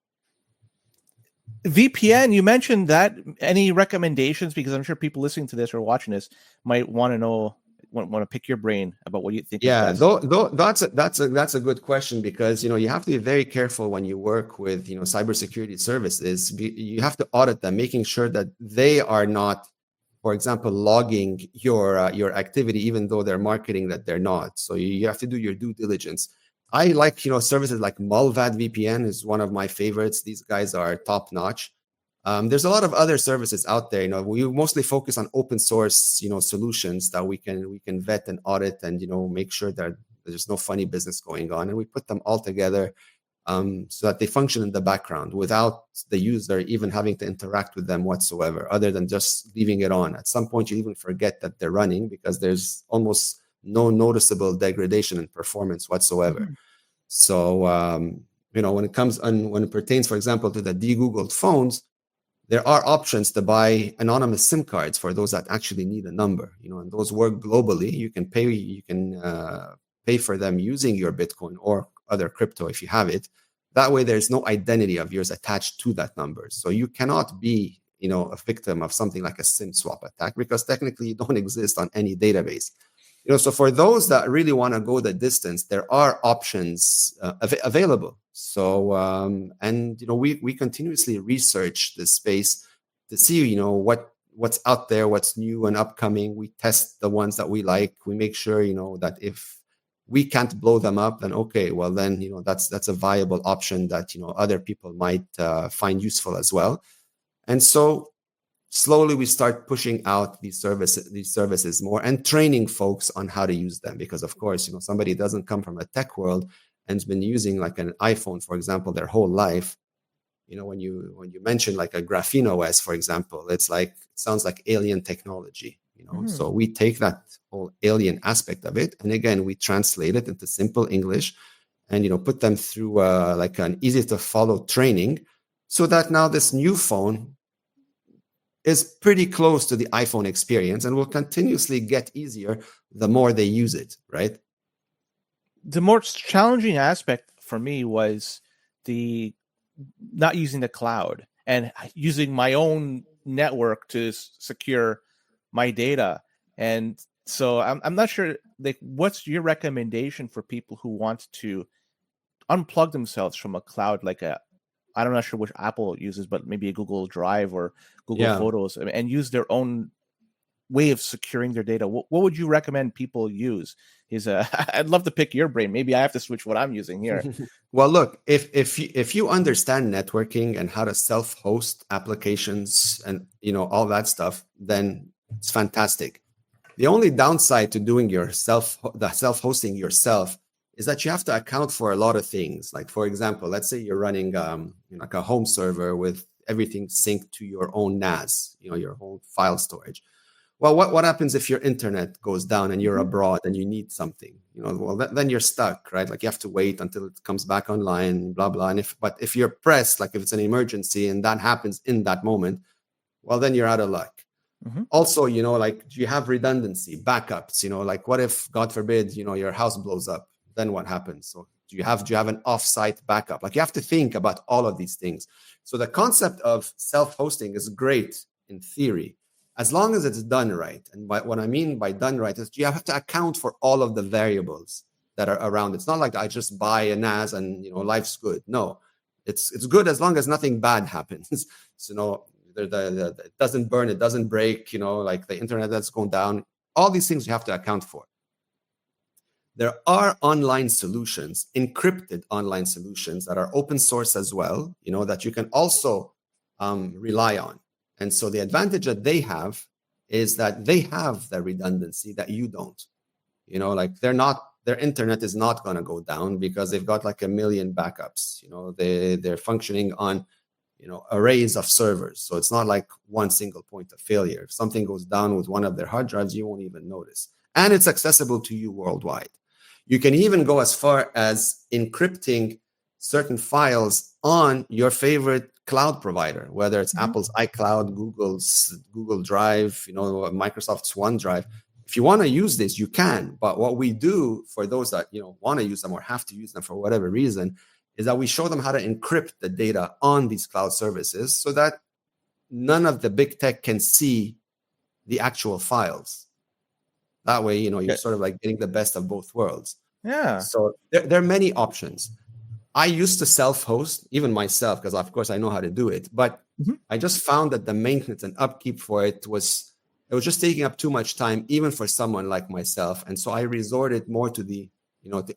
VPN, you mentioned that. Any recommendations? Because I'm sure people listening to this or watching this might want to know, want to pick your brain about what you think. Yeah, that's a good question, because you have to be very careful when you work with cybersecurity services. You have to audit them, making sure that they are not, for example, logging your activity, even though they're marketing that they're not. So you have to do your due diligence. I like services like Mulvad VPN is one of my favorites. These guys are top notch. There's a lot of other services out there. We mostly focus on open source solutions that we can vet and audit and make sure that there's no funny business going on, and we put them all together so that they function in the background without the user even having to interact with them whatsoever, other than just leaving it on. At some point, you even forget that they're running because there's almost no noticeable degradation in performance whatsoever. Mm-hmm. So, when it pertains, for example, to the de-Googled phones, there are options to buy anonymous SIM cards for those that actually need a number, and those work globally. You can pay for them using your Bitcoin or other crypto if you have it. That way, there's no identity of yours attached to that number. So you cannot be, a victim of something like a SIM swap attack, because technically you don't exist on any database. So for those that really want to go the distance, there are options available. So, we continuously research this space to see, what's out there, what's new and upcoming. We test the ones that we like. We make sure, that if we can't blow them up, then okay, well then, that's a viable option that, other people might find useful as well. And so slowly we start pushing out these services more and training folks on how to use them, because of course, somebody doesn't come from a tech world and has been using like an iPhone, for example, their whole life. When you mention like a Graphene OS, for example, it sounds like alien technology. So we take that whole alien aspect of it, and again, we translate it into simple English, and put them through like an easy to follow training, so that now this new phone is pretty close to the iPhone experience and will continuously get easier the more they use it, right? The most challenging aspect for me was the not using the cloud and using my own network to secure my data. And so I'm not sure, like, what's your recommendation for people who want to unplug themselves from a cloud, like I'm not sure which Apple uses, but maybe a Google Drive or Google Photos, and use their own way of securing their data? What would you recommend people use? I'd love to pick your brain. Maybe I have to switch what I'm using here. Well, look, if you understand networking and how to self-host applications and all that stuff, then it's fantastic. The only downside to doing self-hosting yourself is that you have to account for a lot of things. Like, for example, let's say you're running like a home server with everything synced to your own NAS, your own file storage. Well, what happens if your internet goes down and you're abroad and you need something? Well, then you're stuck, right? Like, you have to wait until it comes back online, blah, blah. And if you're pressed, like if it's an emergency and that happens in that moment, well, then you're out of luck. Also, like, do you have redundancy, backups? Like, what if, God forbid, your house blows up? Then what happens? So do you have an offsite backup? Like, you have to think about all of these things. So the concept of self-hosting is great in theory, as long as it's done right. And what I mean by done right is you have to account for all of the variables that are around. It's not like I just buy a NAS and life's good. No, it's good as long as nothing bad happens. So it doesn't burn, it doesn't break. Like the internet that's going down. All these things you have to account for. There are online solutions, encrypted online solutions that are open source as well, that you can also rely on. And so the advantage that they have is that they have the redundancy that you don't. Like, their internet is not going to go down because they've got like 1 million backups. They're functioning on arrays of servers. So it's not like one single point of failure. If something goes down with one of their hard drives, you won't even notice. And it's accessible to you worldwide. You can even go as far as encrypting certain files on your favorite cloud provider, whether it's Apple's iCloud, Google's Google Drive, Microsoft's OneDrive. If you want to use this, you can. But what we do for those that want to use them or have to use them for whatever reason is that we show them how to encrypt the data on these cloud services so that none of the big tech can see the actual files. That way, you're sort of like getting the best of both worlds. Yeah. So there are many options. I used to self-host, even myself, because of course I know how to do it. But I just found that the maintenance and upkeep for it was just taking up too much time, even for someone like myself. And so I resorted more to the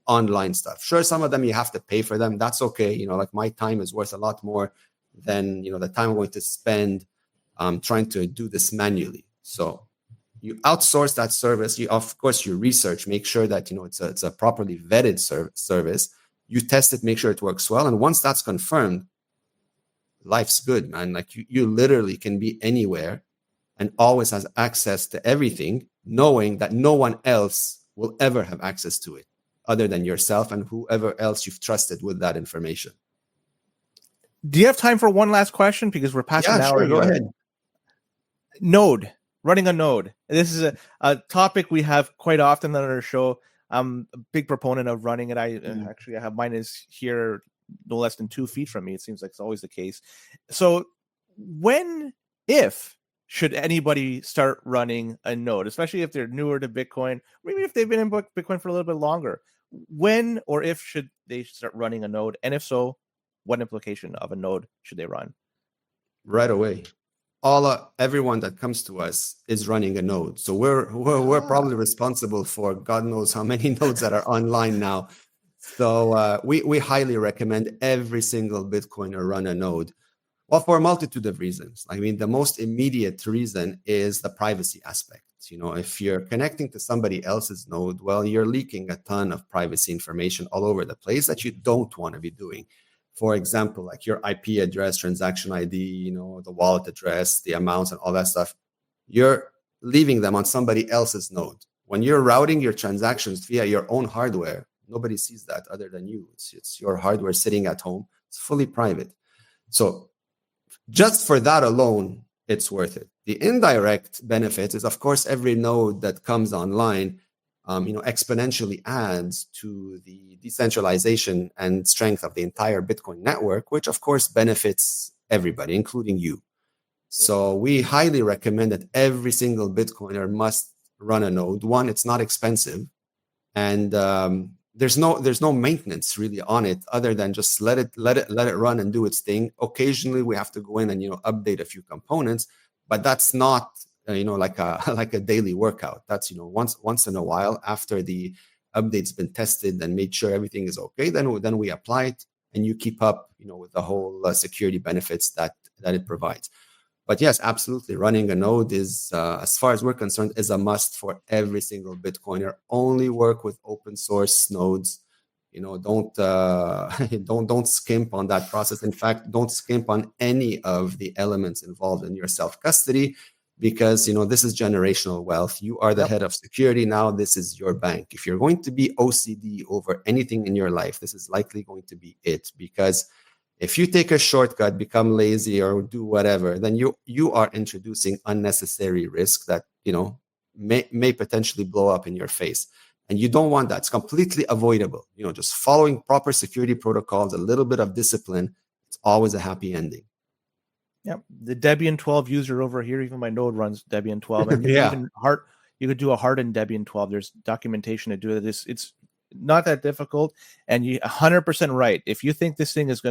online stuff. Sure, some of them you have to pay for them. That's okay. Like my time is worth a lot more than the time I'm going to spend trying to do this manually. So you outsource that service. Of course, you research, make sure that it's a properly vetted service. You test it, make sure it works well, and once that's confirmed, life's good, man. Like you literally can be anywhere and always has access to everything, knowing that no one else will ever have access to it other than yourself and whoever else you've trusted with that information. Do you have time for one last question? Because we're past an hour. Sure, go ahead. Node, running a node. This is a topic we have quite often on our show. I'm a big proponent of running it. I have mine is here no less than 2 feet from me. It seems like it's always the case. So if should anybody start running a node, especially if they're newer to Bitcoin, maybe if they've been in Bitcoin for a little bit longer, when or if should they start running a node? And if so, what implication of a node should they run? Right away. Everyone that comes to us is running a node. So we're probably responsible for God knows how many nodes that are online now. So we highly recommend every single Bitcoiner run a node. Well, for a multitude of reasons. I mean, the most immediate reason is the privacy aspect. If you're connecting to somebody else's node, well, you're leaking a ton of privacy information all over the place that you don't want to be doing. For example, like your IP address, transaction ID, the wallet address, the amounts and all that stuff, you're leaving them on somebody else's node. When you're routing your transactions via your own hardware, nobody sees that other than you. It's your hardware sitting at home. It's fully private. So just for that alone, it's worth it. The indirect benefit is, of course, every node that comes online exponentially adds to the decentralization and strength of the entire Bitcoin network, which of course benefits everybody, including you. So we highly recommend that every single Bitcoiner must run a node. One, it's not expensive, and there's no maintenance really on it other than just let it run and do its thing. Occasionally we have to go in and update a few components, but that's not like a daily workout. That's once in a while after the update's been tested and made sure everything is okay. Then we apply it, and you keep up with the whole security benefits that it provides. But yes, absolutely, running a node is, as far as we're concerned, is a must for every single Bitcoiner. Only work with open source nodes. Don't skimp on that process. In fact, don't skimp on any of the elements involved in your self-custody, because this is generational wealth. You are the head of security now. This is your bank. If you're going to be OCD over anything in your life, this is likely going to be it, because if you take a shortcut, become lazy, or do whatever, then you are introducing unnecessary risk that may potentially blow up in your face, and you don't want that. It's completely avoidable. Just following proper security protocols, a little bit of discipline, it's always a happy ending. Yeah, the Debian 12 user over here, even my node runs Debian 12, and you could do a hardened Debian 12. There's documentation to do it. It's not that difficult, and you 100% right. If you think this thing is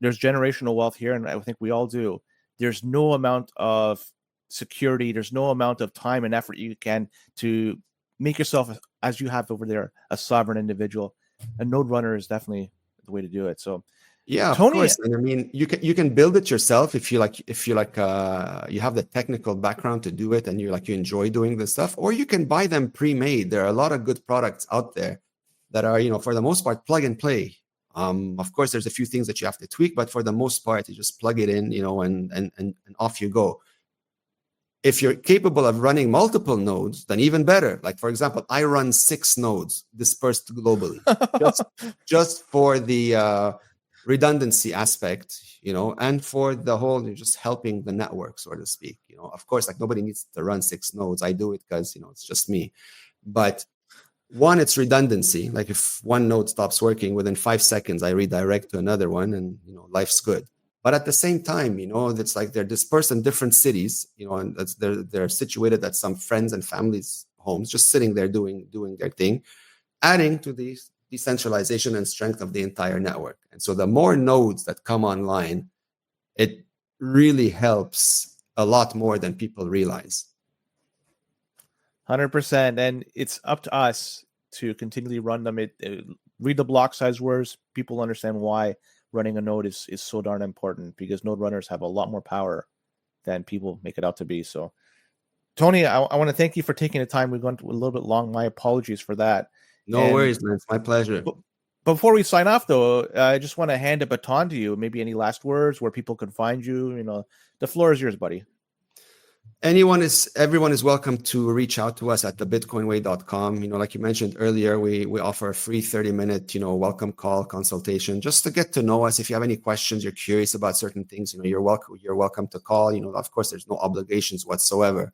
there's generational wealth here, and I think we all do. There's no amount of security. There's no amount of time and effort you can to make yourself, as you have over there, a sovereign individual. A node runner is definitely the way to do it. So. Yeah, Tony, of course. And I mean, you can build it yourself if you have the technical background to do it, and you enjoy doing this stuff, or you can buy them pre-made. There are a lot of good products out there that are, for the most part, plug and play. Of course, there's a few things that you have to tweak, but for the most part, you just plug it in, and off you go. If you're capable of running multiple nodes, then even better. Like, for example, I run 6 nodes dispersed globally, just for the redundancy aspect, and for the whole, you're just helping the network, so to speak. Of course, like, nobody needs to run 6 nodes. I do it because, it's just me. But one, it's redundancy. Like, if one node stops working, within 5 seconds, I redirect to another one, and, life's good. But at the same time, it's like they're dispersed in different cities, and they're situated at some friends and families' homes, just sitting there doing their thing, adding to the decentralization and strength of the entire network. And so the more nodes that come online, it really helps a lot more than people realize. 100%. And it's up to us to continually run them. Read the block size words. People understand why running a node is so darn important, because node runners have a lot more power than people make it out to be. So, Tony, I want to thank you for taking the time. We've gone a little bit long. My apologies for that. No worries, man. It's my pleasure. Before we sign off, though, I just want to hand a baton to you. Maybe any last words, where people can find you. The floor is yours, buddy. Everyone is welcome to reach out to us at thebitcoinway.com. Like you mentioned earlier, we offer a free 30-minute, welcome call consultation, just to get to know us. If you have any questions, you're curious about certain things, you're welcome to call. Of course, there's no obligations whatsoever.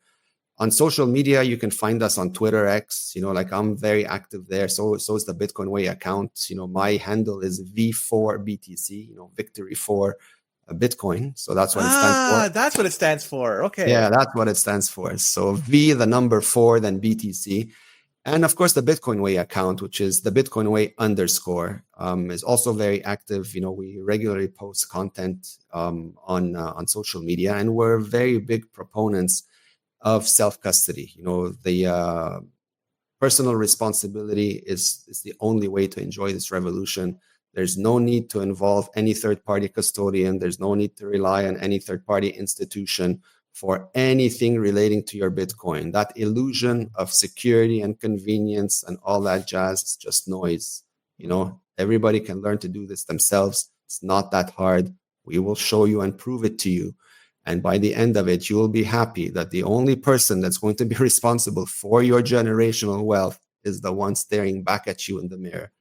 On social media, you can find us on Twitter, X. Like, I'm very active there. So is the Bitcoin Way account. My handle is V4BTC. Victory for Bitcoin. So that's what it stands for. That's what it stands for. Okay. Yeah, that's what it stands for. So V, the number 4, then BTC. And of course, the Bitcoin Way account, which is the Bitcoin Way _, is also very active. We regularly post content on social media, and we're very big proponents of self-custody. The personal responsibility is the only way to enjoy this revolution. There's no need to involve any third-party custodian. There's no need to rely on any third-party institution for anything relating to your Bitcoin. That illusion of security and convenience and all that jazz is just noise. Everybody can learn to do this themselves. It's not that hard. We will show you and prove it to you. And by the end of it, you will be happy that the only person that's going to be responsible for your generational wealth is the one staring back at you in the mirror.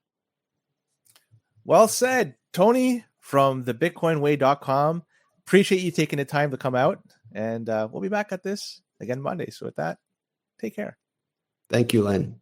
Well said, Tony from thebitcoinway.com. Appreciate you taking the time to come out, and we'll be back at this again Monday. So with that, take care. Thank you, Len.